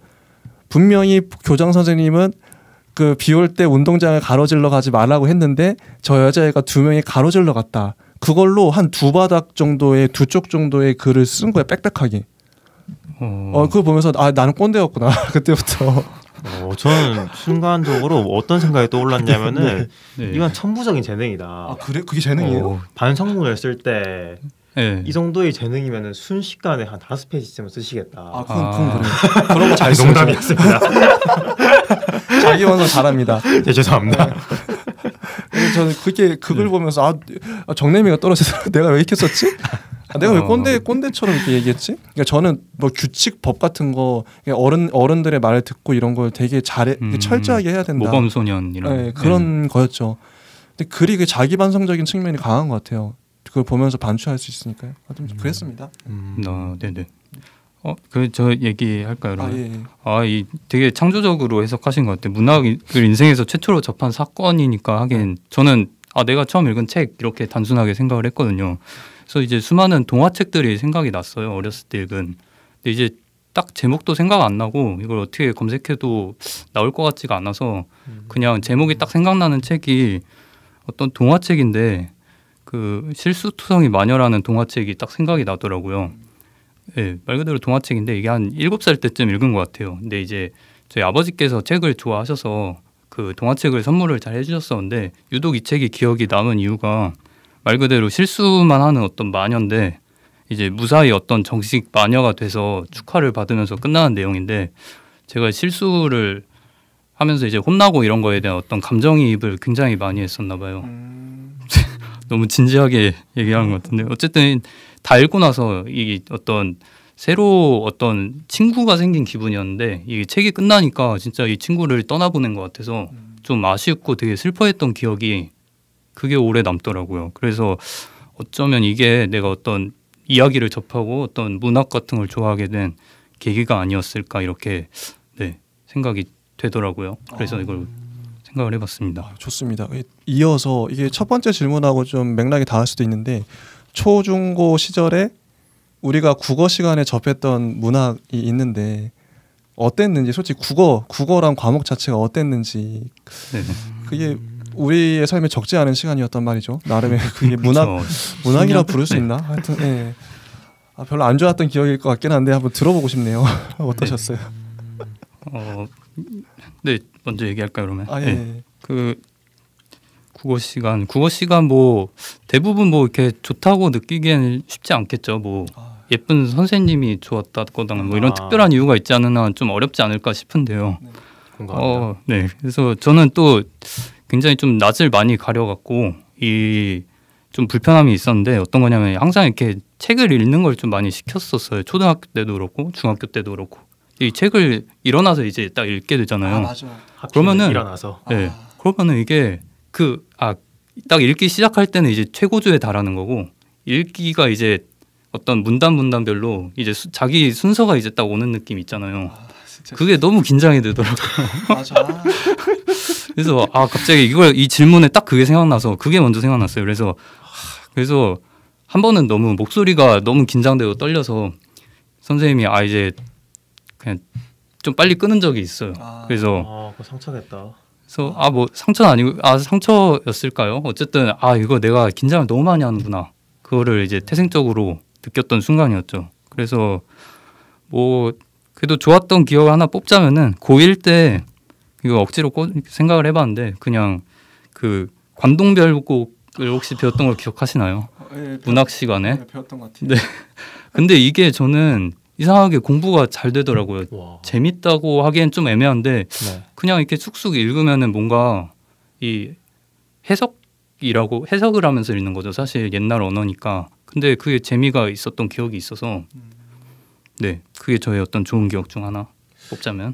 S1: 분명히 교장 선생님은 그 비 올 때 운동장을 가로질러 가지 말라고 했는데 저 여자애가 2명이 가로질러 갔다. 그걸로 한 2바닥 정도의 2쪽 정도의 글을 쓴 거야, 빽빽하게. 그걸 보면서 나는 꼰대였구나. 그때부터.
S2: 저는 순간적으로 어떤 생각이 떠올랐냐면은
S3: 네.
S2: 이건 천부적인 재능이다.
S1: 그래? 그게 재능이에요?
S2: 반성문을 쓸 때 이
S3: 네.
S2: 정도의 재능이면은 순식간에 한 5페이지쯤은 쓰시겠다.
S1: 그건 그래요. 그런 거 잘 써요.
S2: 농담이었습니다.
S1: 자기 완성 잘합니다.
S2: 네, 죄송합니다.
S1: 저는 그걸 보면서 정내미가 떨어져서 내가 왜 이렇게 썼지? 내가 왜 꼰대처럼 이렇게 얘기했지? 그러니까 저는 뭐 규칙 법 같은 거 어른들의 말을 듣고 이런 걸 되게 철저하게 해야 된다.
S3: 모범 소년 이런
S1: 네, 그런 거였죠. 근데 글이 그 자기 반성적인 측면이 강한 것 같아요. 그걸 보면서 반추할 수 있으니까요. 좀 그랬습니다.
S3: 네네. 저 얘기할까요? 그러면?
S1: 예.
S3: 이 되게 창조적으로 해석하신 것 같아요. 문학을 인생에서 최초로 접한 사건이니까 하긴 저는 내가 처음 읽은 책 이렇게 단순하게 생각을 했거든요. 그래서 이제 수많은 동화책들이 생각이 났어요. 어렸을 때 읽은. 근데 이제 딱 제목도 생각 안 나고 이걸 어떻게 검색해도 나올 것 같지가 않아서 그냥 제목이 딱 생각나는 책이 어떤 동화책인데 그 실수투성이 마녀라는 동화책이 딱 생각이 나더라고요. 네, 말 그대로 동화책인데 이게 한 7살 때쯤 읽은 것 같아요. 근데 이제 저희 아버지께서 책을 좋아하셔서 그 동화책을 선물을 잘 해주셨었는데 유독 이 책이 기억이 남은 이유가 말 그대로 실수만 하는 어떤 마녀인데 이제 무사히 어떤 정식 마녀가 돼서 축하를 받으면서 끝나는 내용인데 제가 실수를 하면서 이제 혼나고 이런 거에 대한 어떤 감정이입을 굉장히 많이 했었나 봐요. 너무 진지하게 얘기하는 것 같은데 어쨌든 다 읽고 나서 이게 새로 어떤 친구가 생긴 기분이었는데 이게 책이 끝나니까 진짜 이 친구를 떠나보낸 것 같아서 좀 아쉽고 되게 슬퍼했던 기억이 그게 오래 남더라고요. 그래서 어쩌면 이게 내가 어떤 이야기를 접하고 어떤 문학 같은 걸 좋아하게 된 계기가 아니었을까 이렇게 생각이 되더라고요. 그래서 이걸 생각을 해봤습니다.
S1: 좋습니다. 이어서 이게 첫 번째 질문하고 좀 맥락이 닿을 수도 있는데 초중고 시절에 우리가 국어 시간에 접했던 문학이 있는데 어땠는지 솔직히 국어란 과목 자체가 어땠는지 그게 우리의 삶에 적지 않은 시간이었단 말이죠. 나름의 그게 문학이라 부를 수 있나? 하여튼 별로 안 좋았던 기억일 것 같긴 한데 한번 들어보고 싶네요. 어떠셨어요?
S3: 네, 먼저 얘기할까요 그러면?
S1: 예.
S3: 그 국어 시간 뭐 대부분 뭐 이렇게 좋다고 느끼기에는 쉽지 않겠죠. 뭐 예쁜 선생님이 좋았다거나 뭐 이런 특별한 이유가 있지 않은 한 좀 어렵지 않을까 싶은데요. 네. 그래서 저는 또 굉장히 좀 낯을 많이 가려갖고 이 좀 불편함이 있었는데 어떤 거냐면 항상 이렇게 책을 읽는 걸 좀 많이 시켰었어요. 초등학교 때도 그렇고 중학교 때도 그렇고 이 책을 일어나서 이제 딱 읽게 되잖아요.
S1: 맞아.
S2: 그러면은 일어나서
S3: 그러면은 이게 딱 읽기 시작할 때는 이제 최고조에 달하는 거고 읽기가 이제 어떤 문단별로 이제 자기 순서가 이제 딱 오는 느낌 있잖아요. 그게 너무 긴장이 되더라고요.
S1: 맞아.
S3: 그래서 갑자기 이 질문에 딱 그게 생각나서 그게 먼저 생각났어요. 그래서 한 번은 너무 목소리가 너무 긴장되고 떨려서 선생님이 이제 그냥 좀 빨리 끄는 적이 있어요. 그래서
S2: 그거 상처겠다.
S3: 그래서 뭐 상처는 아니고 상처였을까요? 어쨌든 이거 내가 긴장을 너무 많이 하는구나. 그거를 이제 태생적으로 느꼈던 순간이었죠. 그래서 뭐 그래도 좋았던 기억 하나 뽑자면은 고1 때 이거 억지로 생각을 해봤는데 그냥 그 관동별곡을 혹시 배웠던 걸 기억하시나요? 문학 시간에
S1: 배웠던 것 같아요.
S3: 네. 근데 이게 저는 이상하게 공부가 잘 되더라고요. 재밌다고 하기엔 좀 애매한데 그냥 이렇게 쑥쑥 읽으면은 뭔가 이 해석을 하면서 읽는 거죠. 사실 옛날 언어니까. 근데 그게 재미가 있었던 기억이 있어서 그게 저의 어떤 좋은 기억 중 하나 뽑자면.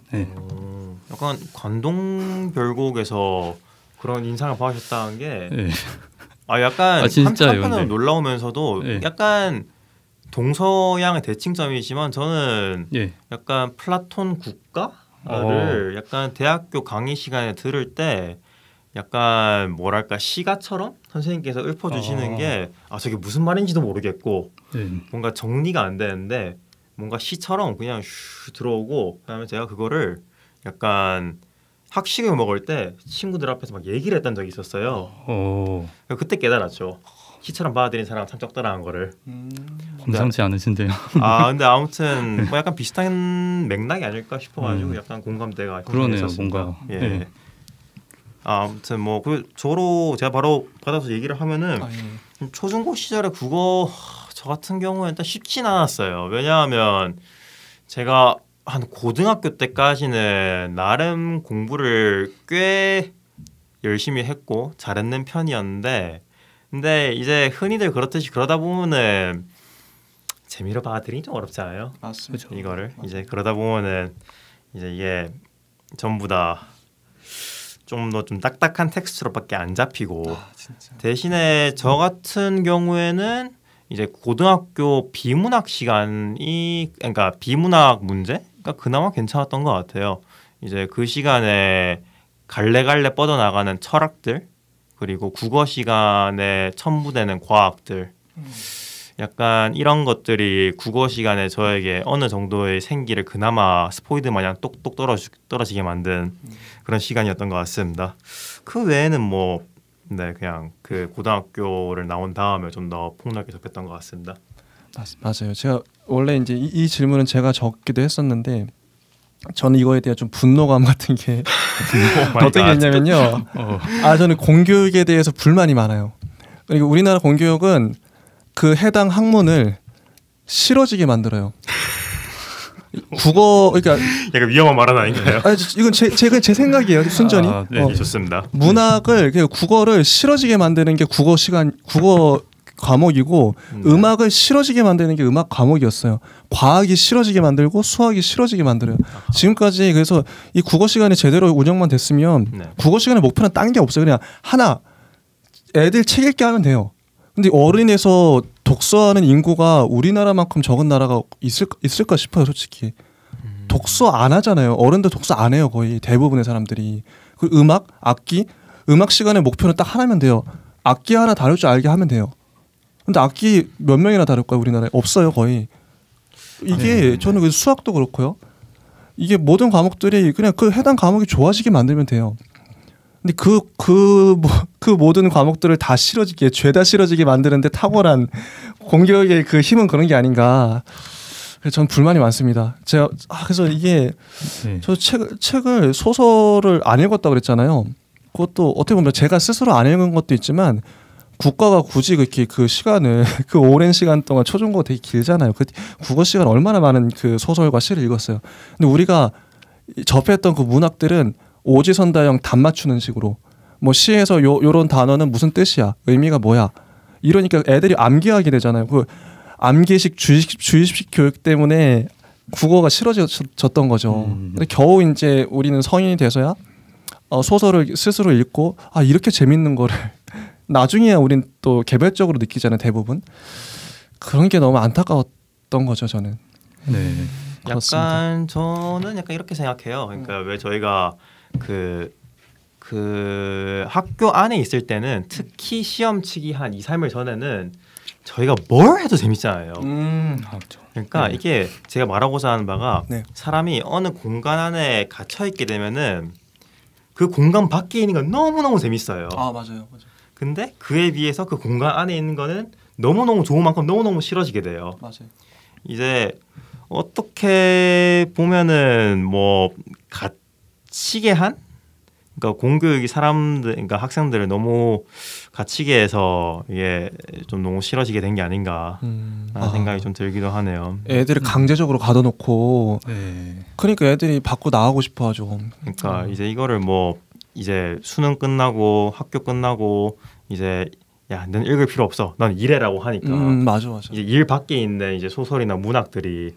S2: 약간 관동별곡에서 그런 인상을 받으셨다는 게
S3: 네.
S2: 약간
S3: 진짜요,
S2: 한편으로
S3: 근데.
S2: 놀라우면서도
S3: 네.
S2: 약간 동서양의 대칭점이지만 저는
S3: 예.
S2: 약간 플라톤 국가를 약간 대학교 강의 시간에 들을 때 약간 뭐랄까 시가처럼 선생님께서 읊어주시는 게 저게 무슨 말인지도 모르겠고
S3: 네.
S2: 뭔가 정리가 안 되는데 뭔가 시처럼 그냥 슈 들어오고 그다음에 제가 그거를 약간 학식을 먹을 때 친구들 앞에서 막 얘기를 했던 적이 있었어요. 그때 깨달았죠. 시처럼 받아들인 사람은 참 적다라는 거를.
S3: 범상치 않으신데요.
S2: 근데 아무튼 뭐 약간 비슷한 맥락이 아닐까 싶어가지고 약간 공감대가
S3: 그러네요.
S2: 형성됐었습니다.
S3: 뭔가.
S2: 예.
S3: 네.
S2: 아무튼 뭐 저로 제가 바로 받아서 얘기를 하면은 초중고 시절에 국어 저 같은 경우에는 일단 쉽진 않았어요. 왜냐하면 제가 한 고등학교 때까지는 나름 공부를 꽤 열심히 했고 잘했는 편이었는데 근데 이제 흔히들 그렇듯이 그러다 보면은 재미로 받아들이기 좀 어렵잖아요.
S1: 맞습니다.
S2: 이거를 이제 그러다 보면은 이제 이게 전부 다 좀 더 좀 딱딱한 텍스트로밖에 안 잡히고 대신에 저 같은 경우에는 이제 고등학교 비문학 시간이 그러니까 비문학 문제가 그나마 괜찮았던 것 같아요. 이제 그 시간에 갈래갈래 뻗어나가는 철학들 그리고 국어 시간에 첨부되는 과학들 약간 이런 것들이 국어 시간에 저에게 어느 정도의 생기를 그나마 스포이드 마냥 똑똑 떨어지게 만든 그런 시간이었던 것 같습니다. 그 외에는 뭐 그냥 그 고등학교를 나온 다음에 좀 더 폭넓게 접했던 것 같습니다.
S1: 맞아요. 제가 원래 이제 이 질문은 제가 적기도 했었는데 저는 이거에 대한 좀 분노감 같은 게 어떤 게 있냐면요. 저는 공교육에 대해서 불만이 많아요. 그리고 우리나라 공교육은 그 해당 학문을 싫어지게 만들어요. 국어 그러니까
S2: 약간 위험한 말은 아닌가요?
S1: 이건 제 생각이에요. 순전히.
S2: 네, 좋습니다.
S1: 문학을 국어를 싫어지게 만드는 게 국어 과목이고 음악을 싫어지게 만드는 게 음악 과목이었어요. 과학이 싫어지게 만들고 수학이 싫어지게 만들어요. 지금까지 그래서 이 국어 시간이 제대로 운영만 됐으면 국어 시간의 목표는 딴 게 없어요. 그냥 하나 애들 책 읽게 하면 돼요. 근데 어린에서 독서하는 인구가 우리나라만큼 적은 나라가 있을까 싶어요, 솔직히. 독서 안 하잖아요. 어른들 독서 안 해요, 거의 대부분의 사람들이. 그 음악, 악기, 음악 시간의 목표는 딱 하나면 돼요. 악기 하나 다룰 줄 알게 하면 돼요. 근데 악기 몇 명이나 다룰까요, 우리나라에? 없어요, 거의. 이게 저는 그 수학도 그렇고요. 이게 모든 과목들이 그냥 그 해당 과목이 좋아지게 만들면 돼요. 근데 그 모든 과목들을 다 싫어지게 죄다 싫어지게 만드는데 탁월한 공교육의 그 힘은 그런 게 아닌가. 그래서 전 불만이 많습니다. 제가 그래서 이게 저 책을 소설을 안 읽었다고 그랬잖아요. 그것도 어떻게 보면 제가 스스로 안 읽은 것도 있지만 국가가 굳이 그렇게 그 시간을 그 오랜 시간 동안 초중고 되게 길잖아요. 그 국어 시간 얼마나 많은 그 소설과 시를 읽었어요. 근데 우리가 접했던 그 문학들은 오지선다형 답 맞추는 식으로 뭐 시에서 요런 단어는 무슨 뜻이야, 의미가 뭐야, 이러니까 애들이 암기하게 되잖아요. 그 암기식 주입식 교육 때문에 국어가 싫어졌던 거죠. 근데 겨우 이제 우리는 성인이 돼서야 소설을 스스로 읽고 이렇게 재밌는 거를 나중에야 우린 또 개별적으로 느끼잖아요. 대부분 그런 게 너무 안타까웠던 거죠, 저는.
S3: 네.
S2: 약간 저는 약간 이렇게 생각해요. 그러니까 왜 저희가 그 학교 안에 있을 때는 특히 시험 치기 한 2, 3일 전에는 저희가 뭘 해도 재밌잖아요. 그러니까 이게 제가 말하고자 하는 바가 사람이 어느 공간 안에 갇혀 있게 되면은 그 공간 밖에 있는 건 너무너무 재밌어요.
S1: 맞아요.
S2: 근데 그에 비해서 그 공간 안에 있는 거는 너무너무 좋은 만큼 너무너무 싫어지게 돼요.
S1: 맞아요.
S2: 이제 어떻게 보면은 뭐 갇히게 한, 그러니까 공교육이 그러니까 학생들을 너무 갇히게 해서 이게 좀 너무 싫어지게 된 게 아닌가 라는 생각이 좀 들기도 하네요.
S1: 애들을 강제적으로 가둬놓고 그러니까 애들이 밖으로 나가고 싶어하죠.
S2: 그러니까 이제 이거를 뭐 이제 수능 끝나고 학교 끝나고 이제 야, 넌 읽을 필요 없어. 넌 일해라고 하니까.
S1: 맞아.
S2: 이제 일 밖에 있는 이제 소설이나 문학들이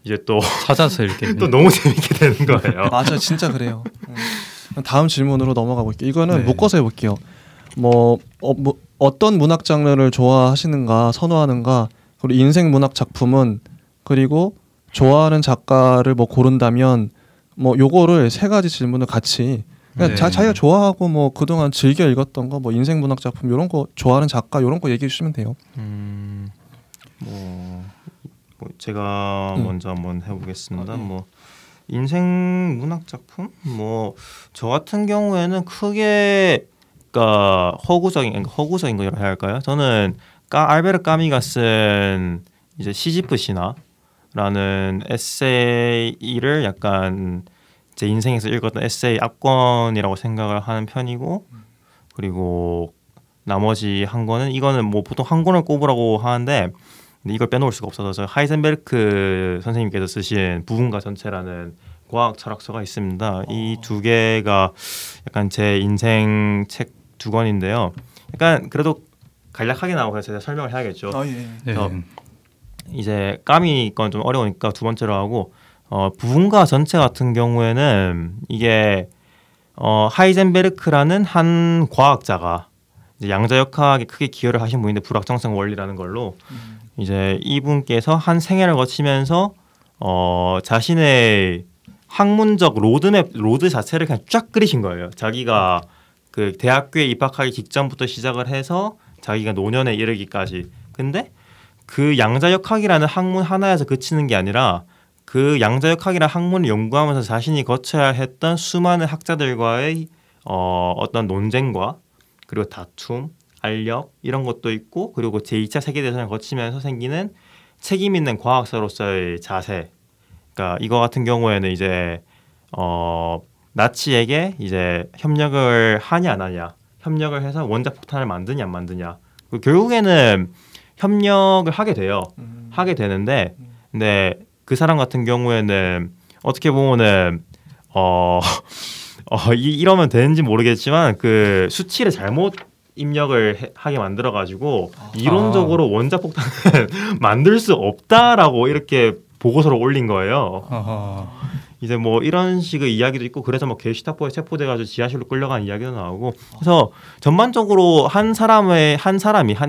S2: 이제 또
S3: 찾아서 이렇게
S2: 또 너무 재밌게 되는 거예요.
S1: 맞아, 진짜 그래요. 다음 질문으로 넘어가 볼게요. 이거는
S3: 네.
S1: 묶어서 해볼게요. 어떤 문학 장르를 좋아하시는가, 선호하는가, 그리고 인생 문학 작품은, 그리고 좋아하는 작가를 뭐 고른다면 뭐 요거를 세 가지 질문을 같이 그냥
S3: 네.
S1: 자기가 좋아하고 뭐 그동안 즐겨 읽었던 거, 뭐 인생 문학 작품 이런 거, 좋아하는 작가 이런 거 얘기해 주시면 돼요.
S2: 뭐 제가 먼저 한번 해보겠습니다. 뭐 인생 문학 작품, 뭐 저 같은 경우에는 크게 그러니까 허구적인 거라고 해야 할까요? 저는 알베르 까미가 쓴 이제 시지프 신화라는 에세이를 약간 제 인생에서 읽었던 에세이 압권이라고 생각을 하는 편이고, 그리고 나머지 한 권은 이거는 뭐 보통 한 권을 꼽으라고 하는데 근데 이걸 빼놓을 수가 없어서 하이젠베르크 선생님께서 쓰신 부분과 전체라는 과학 철학서가 있습니다. 이 두 개가 약간 제 인생 책 두 권인데요. 약간 그래도 간략하게 나오고 제가 설명을 해야겠죠.
S3: 네.
S2: 그래서 이제 까미 건 좀 어려우니까 두 번째로 하고 부분과 전체 같은 경우에는 이게 하이젠베르크라는 한 과학자가 이제 양자역학에 크게 기여를 하신 분인데 불확정성 원리라는 걸로 이제 이분께서 한 생애를 거치면서 자신의 학문적 로드 자체를 그냥 쫙 그리신 거예요. 자기가 그 대학교에 입학하기 직전부터 시작을 해서 자기가 노년에 이르기까지. 근데 그 양자역학이라는 학문 하나에서 그치는 게 아니라 그 양자역학이라는 학문을 연구하면서 자신이 거쳐야 했던 수많은 학자들과의 어떤 논쟁과 그리고 다툼, 알력 이런 것도 있고, 그리고 제2차 세계대전을 거치면서 생기는 책임 있는 과학자로서의 자세. 그러니까 이거 같은 경우에는 이제 나치에게 이제 협력을 하냐 안 하냐, 협력을 해서 원자 폭탄을 만드냐 안 만드냐. 결국에는 협력을 하게 돼요. 하게 되는데, 근데 그 사람 같은 경우에는 어떻게 보면은 이러면 되는지 모르겠지만 그 수치를 잘못 입력을 하게 만들어가지고 이론적으로 원자 폭탄을 만들 수 없다라고 이렇게 보고서를 올린 거예요. 이제 뭐 이런 식의 이야기도 있고, 그래서 뭐 게슈타포에 체포돼가지고 지하실로 끌려간 이야기도 나오고, 그래서 전반적으로 한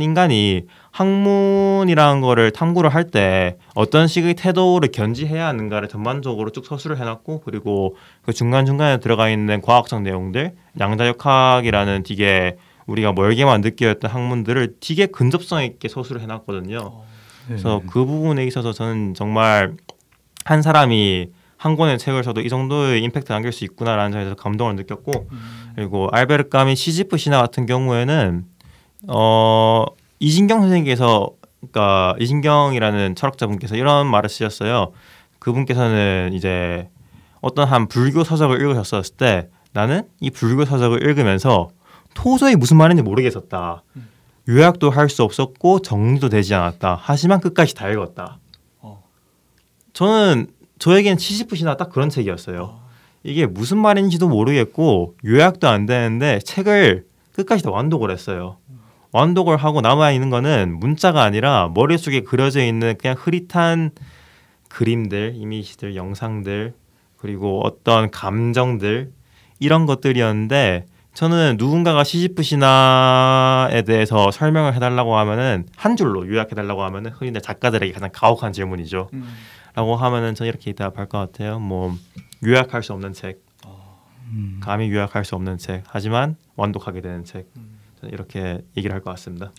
S2: 인간이 학문이라는 거를 탐구를 할 때 어떤 식의 태도를 견지해야 하는가를 전반적으로 쭉 서술을 해놨고, 그리고 그 중간중간에 들어가 있는 과학적 내용들, 양자역학이라는 되게 우리가 멀게만 느껴왔던 학문들을 되게 근접성 있게 서술을 해놨거든요. 그래서 그 부분에 있어서 저는 정말 한 사람이 한 권의 책을 써도 이 정도의 임팩트를 남길 수 있구나라는 점에서 감동을 느꼈고, 그리고 알베르 까미 시지프 신화 같은 경우에는 이진경 선생님께서, 그러니까 이진경이라는 철학자분께서 이런 말을 쓰셨어요. 그분께서는 이제 어떤 한 불교 서적을 읽으셨을 때 나는 이 불교 서적을 읽으면서 도저히 무슨 말인지 모르겠었다. 요약도 할 수 없었고 정리도 되지 않았다. 하지만 끝까지 다 읽었다. 저에겐 시지프 신화 딱 그런 책이었어요. 이게 무슨 말인지도 모르겠고 요약도 안 되는데 책을 끝까지 다 완독을 했어요. 완독을 하고 남아있는 거는 문자가 아니라 머릿속에 그려져 있는 그냥 흐릿한 그림들, 이미지들, 영상들, 그리고 어떤 감정들, 이런 것들이었는데, 저는 누군가가 시지프 신화에 대해서 설명을 해달라고 하면은, 한 줄로 요약해달라고 하면은 흔히 작가들에게 가장 가혹한 질문이죠. 라고 하면은 저는 이렇게 대답할 것 같아요. 뭐 요약할 수 없는 책, 감히 요약할 수 없는 책, 하지만 완독하게 되는 책. 저는 이렇게 얘기를 할 것 같습니다.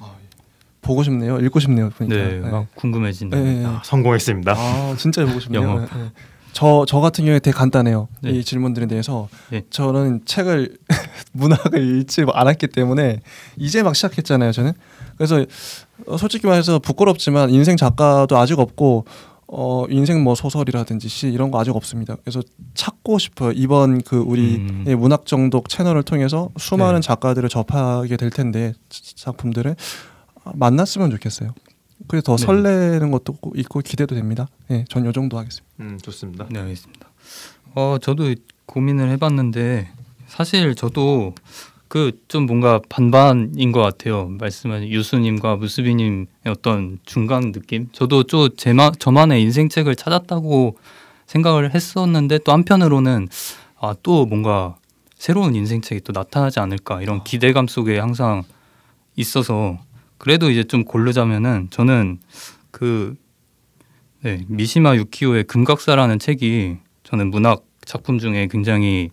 S1: 보고 싶네요. 읽고 싶네요. 보니까.
S3: 네, 막 궁금해지네요.
S1: 네.
S2: 성공했습니다.
S1: 진짜 보고 싶네요.
S3: 영업.
S1: 네. 저 같은 경우에 되게 간단해요.
S3: 네.
S1: 이 질문들에 대해서.
S3: 네.
S1: 저는 책을 문학을 읽지 않았기 때문에 이제 막 시작했잖아요. 저는. 그래서 솔직히 말해서 부끄럽지만 인생 작가도 아직 없고, 인생 뭐 소설이라든지 시 이런 거 아직 없습니다. 그래서 찾고 싶어요. 이번 그 우리 문학 정독 채널을 통해서 수많은 작가들을 접하게 될 텐데, 작품들을 만났으면 좋겠어요. 그래서 더 설레는 것도 있고 기대도 됩니다. 네, 전 요 정도 하겠습니다.
S2: 좋습니다.
S3: 네, 알겠습니다. 저도 고민을 해봤는데 사실 저도 그 좀 뭔가 반반인 것 같아요. 말씀하신 유수님과 무스비님의 어떤 중간 느낌. 저도 좀 저만의 인생책을 찾았다고 생각을 했었는데, 또 한편으로는 또 뭔가 새로운 인생책이 또 나타나지 않을까 이런 기대감 속에 항상 있어서 그래도 이제 좀 고르자면은 저는 그 미시마 유키오의 금각사라는 책이 저는 문학 작품 중에 굉장히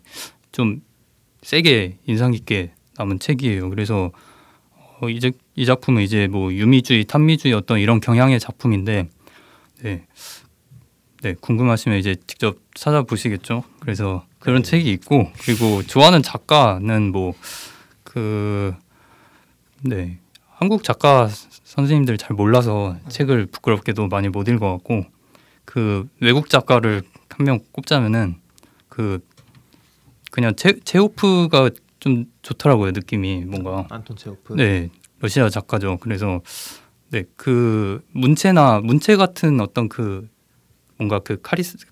S3: 좀 세게 인상 깊게 남은 책이에요. 그래서 이제 이 작품은 이제 뭐 유미주의, 탄미주의 어떤 이런 경향의 작품인데 궁금하시면 이제 직접 찾아보시겠죠. 그래서 그런 책이 있고 그리고 좋아하는 작가는 뭐 한국 작가 선생님들 잘 몰라서 책을 부끄럽게도 많이 못 읽어갖고 그 외국 작가를 한 명 꼽자면은 그냥 체호프가 좀 좋더라고요. 느낌이 뭔가
S2: 안톤 체호프.
S3: 네, 러시아 작가죠. 그래서 그 문체 같은 어떤 그 뭔가 그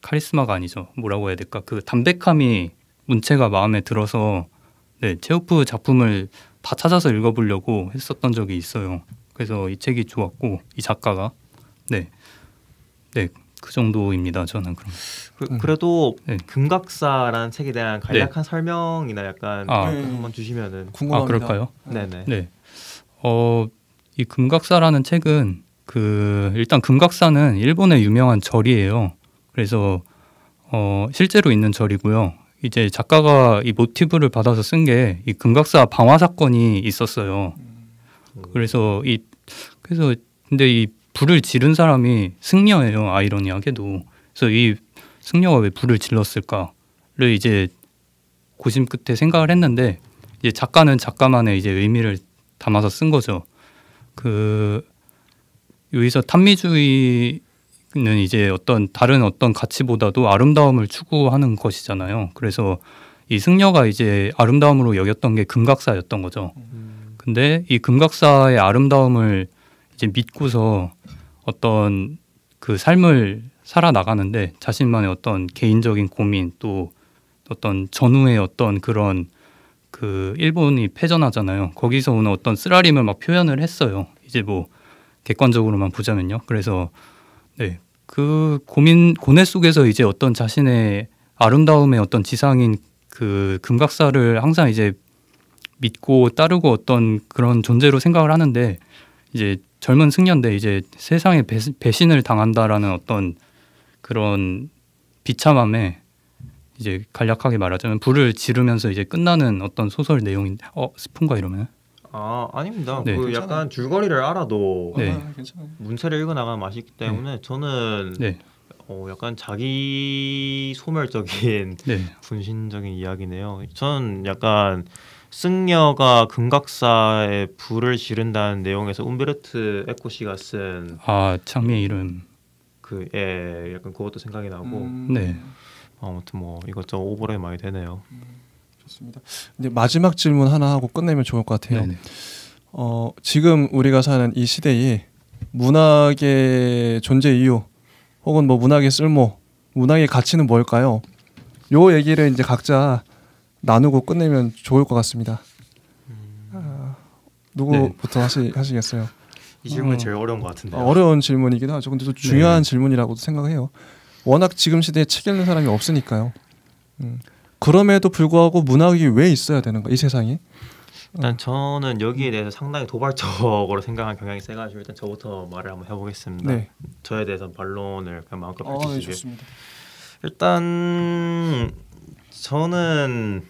S3: 카리스마가 아니죠. 뭐라고 해야 될까? 그 담백함이 문체가 마음에 들어서 체호프 작품을 다 찾아서 읽어보려고 했었던 적이 있어요. 그래서 이 책이 좋았고 이 작가가 그 정도입니다. 저는 그럼.
S2: 그래도 금각사라는 책에 대한 간략한 설명이나 약간 한번 주시면은
S1: 궁금합니다.
S3: 그럴까요?
S2: 네네.
S3: 이 금각사라는 책은 일단 금각사는 일본의 유명한 절이에요. 그래서 실제로 있는 절이고요. 이제 작가가 이 모티브를 받아서 쓴 게 이 금각사 방화 사건이 있었어요. 그래서 근데 이 불을 지른 사람이 승려예요. 아이러니하게도. 그래서 이 승려가 왜 불을 질렀을까를 이제 고심 끝에 생각을 했는데 이제 작가는 작가만의 이제 의미를 담아서 쓴 거죠. 여기서 탄미주의는 이제 다른 어떤 가치보다도 아름다움을 추구하는 것이잖아요. 그래서 이 승려가 이제 아름다움으로 여겼던 게 금각사였던 거죠. 근데 이 금각사의 아름다움을 이제 믿고서 어떤 그 삶을 살아나가는데 자신만의 어떤 개인적인 고민 또 어떤 전후의 어떤 그런 그 일본이 패전하잖아요. 거기서 오는 어떤 쓰라림을 막 표현을 했어요. 이제 뭐 객관적으로만 보자면요. 그래서 그 고뇌 속에서 이제 어떤 자신의 아름다움의 어떤 지상인 그 금각사를 항상 이제 믿고 따르고 어떤 그런 존재로 생각을 하는데 이제 젊은 승려인데 이제 세상에 배신을 당한다라는 어떤 그런 비참함에 이제 간략하게 말하자면 불을 지르면서 이제 끝나는 어떤 소설 내용인데 스폰가 이러면
S2: 아닙니다.
S3: 네.
S2: 그 약간 줄거리를 알아도
S1: 괜찮아요.
S2: 문체를 읽어 나가는 맛이 있기 때문에 저는 약간 자기 소멸적인 분신적인 이야기네요. 저는 약간 승려가 금각사에 불을 지른다는 내용에서 움베르트 에코 씨가 쓴
S3: 장미의 이름
S2: 약간 그것도 생각이 나고 아무튼 뭐 이것저것 오버랩 많이 되네요.
S1: 좋습니다. 이제 마지막 질문 하나 하고 끝내면 좋을 것 같아요.
S3: 네네.
S1: 지금 우리가 사는 이 시대에 문학의 존재 이유 혹은 뭐 문학의 쓸모, 문학의 가치는 뭘까요? 요 얘기를 이제 각자 나누고 끝내면 좋을 것 같습니다. 누구부터 하시겠어요?
S2: 이 질문이 제일 어려운 것 같은데요.
S1: 어려운 질문이긴 하죠. 근데 또 중요한 질문이라고도 생각해요. 워낙 지금 시대에 책 읽는 사람이 없으니까요. 그럼에도 불구하고 문학이 왜 있어야 되는가 이 세상에?
S2: 일단 저는 여기에 대해서 상당히 도발적으로 생각한 경향이 세가지고 일단 저부터 말을 한번 해보겠습니다. 저에 대해서 반론을 그냥 마음껏 펼치시길.
S1: 좋습니다.
S2: 일단 저는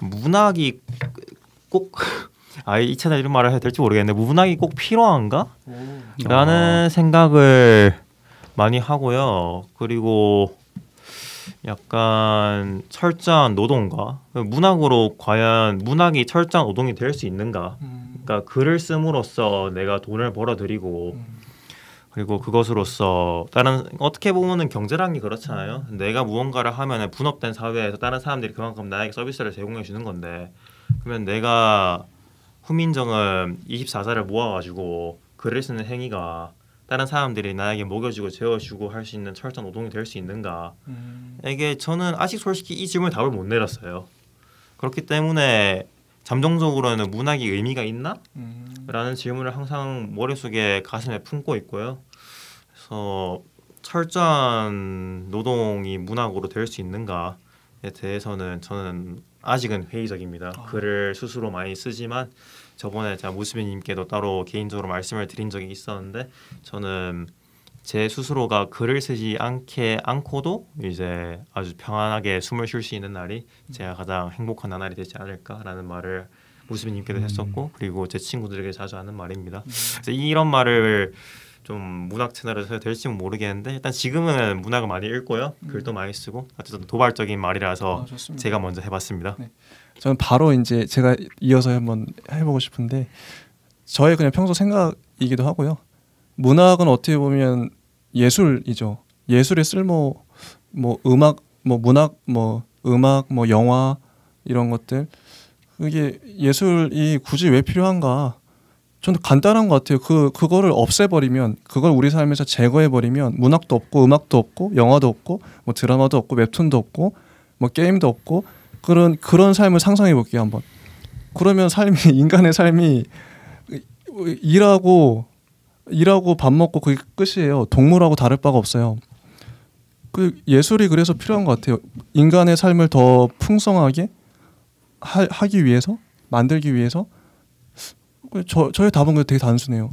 S2: 문학이 꼭 이 채널 이런 말을 해야 될지 모르겠는데 문학이 꼭 필요한가? 라는 생각을 많이 하고요. 그리고 약간 철저한 노동가? 문학으로 과연 문학이 철저한 노동이 될 수 있는가? 그러니까 글을 씀으로써 내가 돈을 벌어들이고 그리고 그것으로써 어떻게 보면은 경제라는 게 그렇잖아요. 내가 무언가를 하면은 분업된 사회에서 다른 사람들이 그만큼 나에게 서비스를 제공해 주는 건데 그러면 내가 후민정음 24사를 모아가지고 글을 쓰는 행위가 다른 사람들이 나에게 먹여주고 재워주고 할 수 있는 철저한 노동이 될 수 있는가? 이게 저는 아직 솔직히 이 질문에 답을 못 내렸어요. 그렇기 때문에 잠정적으로는 문학이 의미가 있나? 라는 질문을 항상 머릿속에 가슴에 품고 있고요. 그래서 철저한 노동이 문학으로 될 수 있는가에 대해서는 저는 아직은 회의적입니다. 글을 스스로 많이 쓰지만 저번에 제가 무스비님께도 따로 개인적으로 말씀을 드린 적이 있었는데 저는 제 스스로가 글을 쓰지 않고도 이제 아주 평안하게 숨을 쉴 수 있는 날이 제가 가장 행복한 나날이 되지 않을까라는 말을 무스비님께도 했었고 그리고 제 친구들에게 자주 하는 말입니다. 그래서 이런 말을 좀 문학 채널에서 해도 될지는 모르겠는데 일단 지금은 문학을 많이 읽고요. 글도 많이 쓰고 어쨌든 도발적인 말이라서 제가 먼저 해봤습니다.
S1: 네. 저는 바로 이제 제가 이어서 한번 해보고 싶은데 저의 그냥 평소 생각이기도 하고요. 문학은 어떻게 보면 예술이죠. 예술의 쓸모, 뭐 음악, 뭐 문학, 뭐 음악, 뭐 영화 이런 것들 그게 예술이 굳이 왜 필요한가? 저는 간단한 것 같아요. 그거를 없애버리면 그걸 우리 삶에서 제거해버리면 문학도 없고 음악도 없고 영화도 없고 뭐 드라마도 없고 웹툰도 없고 뭐 게임도 없고 그런 삶을 상상해 볼게요 한번. 그러면 인간의 삶이 일하고 밥 먹고 그게 끝이에요. 동물하고 다를 바가 없어요. 그 예술이 그래서 필요한 것 같아요. 인간의 삶을 더 풍성하게 하기 위해서 만들기 위해서. 저의 답은 되게 단순해요.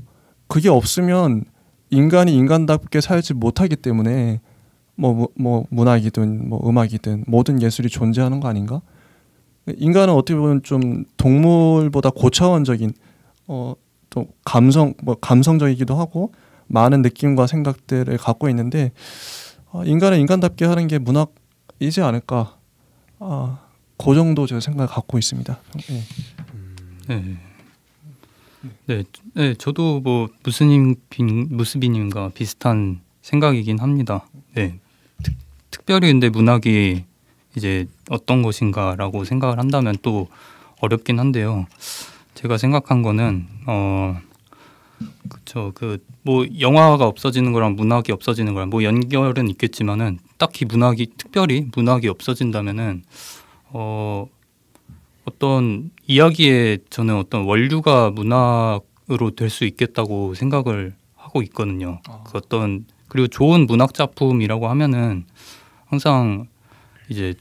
S1: 그게 없으면 인간이 인간답게 살지 못하기 때문에 뭐 문학이든 뭐 음악이든 모든 예술이 존재하는 거 아닌가? 인간은 어떻게 보면 좀 동물보다 고차원적인 또 감성적이기도 하고 많은 느낌과 생각들을 갖고 있는데 인간은 인간답게 하는 게 문학이지 않을까? 그 정도 제가 생각을 갖고 있습니다. 네.
S3: 네, 저도 뭐 무스비님과 비슷한 생각이긴 합니다. 네, 특별히 근데 문학이 이제 어떤 것인가라고 생각을 한다면 또 어렵긴 한데요. 제가 생각한 거는 그쵸 뭐 영화가 없어지는 거랑 문학이 없어지는 거랑 뭐 연결은 있겠지만은 딱히 특별히 문학이 없어진다면은 어떤 이야기에 저는 어떤 원류가 문학으로 될 수 있겠다고 생각을 하고 있거든요. 그리고 좋은 문학 작품이라고 하면은 항상 이제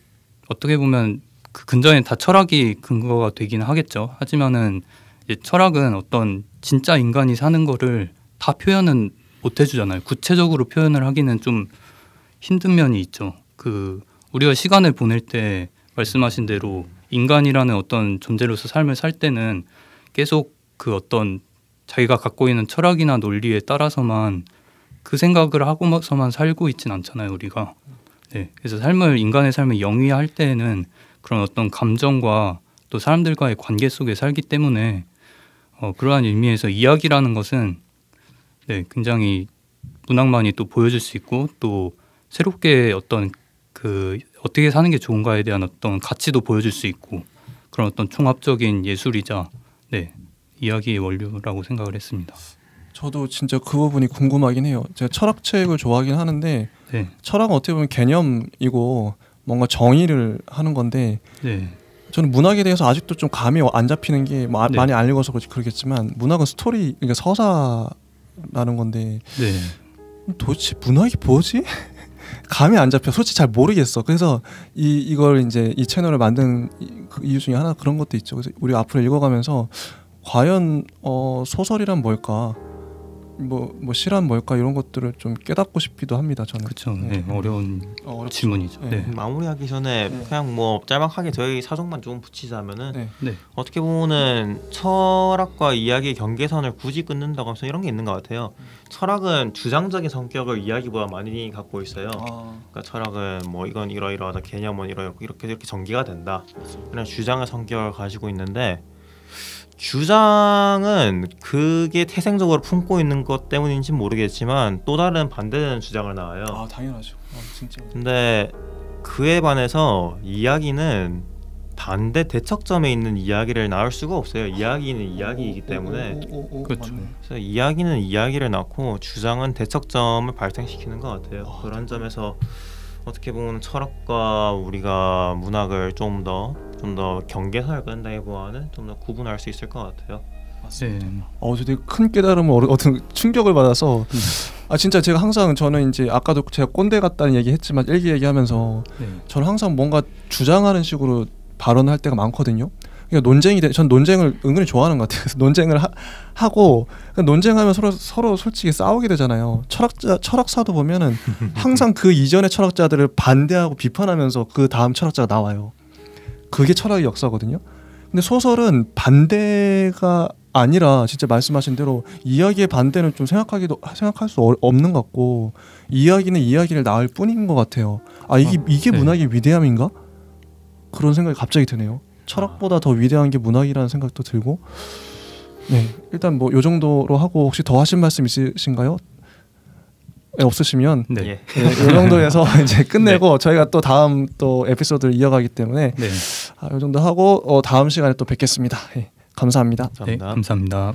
S3: 어떻게 보면 그 근저에 다 철학이 근거가 되긴 하겠죠. 하지만은 이제 철학은 어떤 진짜 인간이 사는 거를 다 표현은 못 해주잖아요. 구체적으로 표현을 하기는 좀 힘든 면이 있죠. 우리가 시간을 보낼 때 말씀하신 대로 인간이라는 어떤 존재로서 삶을 살 때는 계속 그 어떤 자기가 갖고 있는 철학이나 논리에 따라서만 그 생각을 하고서만 살고 있진 않잖아요, 우리가. 네, 그래서 인간의 삶을 영위할 때에는 그런 어떤 감정과 또 사람들과의 관계 속에 살기 때문에 그러한 의미에서 이야기라는 것은 굉장히 문학만이 또 보여줄 수 있고 또 새롭게 어떤 어떻게 사는 게 좋은가에 대한 어떤 가치도 보여줄 수 있고 그런 어떤 총합적인 예술이자 이야기의 원류라고 생각을 했습니다.
S1: 저도 진짜 그 부분이 궁금하긴 해요. 제가 철학책을 좋아하긴 하는데 철학은 어떻게 보면 개념이고 뭔가 정의를 하는 건데 저는 문학에 대해서 아직도 좀 감이 안 잡히는 게 많이 안 읽어서 그렇겠지만 문학은 스토리, 그러니까 서사라는 건데 도대체 문학이 뭐지? 감이 안 잡혀. 솔직히 잘 모르겠어. 그래서 이걸 이제 이 채널을 만든 이유 중에 하나 그런 것도 있죠. 그래서 우리 앞으로 읽어가면서 과연 소설이란 뭘까? 뭐 시란 뭘까? 이런 것들을 좀 깨닫고 싶기도 합니다. 저는.
S3: 그렇죠. 어려운 질문이죠.
S2: 마무리하기 전에 그냥 뭐 짤막하게 저희 사정만 좀 붙이자면은 어떻게 보면은 철학과 이야기의 경계선을 굳이 끊는다고 하면서 이런 게 있는 것 같아요. 철학은 주장적인 성격을 이야기보다 많이 갖고 있어요. 그러니까 철학은 뭐 이건 이러이러하다, 개념은 이렇게 전개가 된다. 그냥 주장의 성격을 가지고 있는데 주장은 그게 태생적으로 품고 있는 것 때문인지는 모르겠지만 또 다른 반대되는 주장을 나와요.
S1: 당연하죠. 진짜.
S2: 근데 그에 반해서 이야기는 반대 대척점에 있는 이야기를 낳을 수가 없어요. 이야기는 이야기이기 때문에.
S3: 그렇죠.
S2: 그래서 이야기는 이야기를 낳고 주장은 대척점을 발생시키는 것 같아요. 그런 점에서 어떻게 보면 철학과 우리가 문학을 좀 더 경계선을 끈다기보다는 좀 더 구분할 수 있을 것 같아요.
S1: 맞습니다. 저 되게 큰 깨달음을 어떤 충격을 받아서 진짜 제가 항상 저는 이제 아까도 제가 꼰대 같다는 얘기했지만 일기 얘기하면서 저는 항상 뭔가 주장하는 식으로 발언할 때가 많거든요. 그러니까 전 논쟁을 은근히 좋아하는 것 같아요. 그래서 논쟁을 하고 논쟁하면 서로 솔직히 싸우게 되잖아요. 철학사도 보면은 항상 그 이전의 철학자들을 반대하고 비판하면서 그 다음 철학자가 나와요. 그게 철학의 역사거든요. 근데 소설은 반대가 아니라 진짜 말씀하신 대로 이야기의 반대는 좀 생각할 수 없는 것 같고 이야기는 이야기를 낳을 뿐인 것 같아요. 이게
S3: 네.
S1: 문학의 위대함인가? 그런 생각이 갑자기 드네요. 철학보다 더 위대한 게 문학이라는 생각도 들고. 네, 일단 뭐 요 정도로 하고 혹시 더 하신 말씀 있으신가요? 네, 없으시면
S3: 네.
S2: 예.
S1: 네, 이 정도에서 이제 끝내고 저희가 또 다음 또 에피소드를 이어가기 때문에
S3: 네.
S1: 이 정도 하고 다음 시간에 또 뵙겠습니다. 예, 감사합니다.
S3: 네, 감사합니다.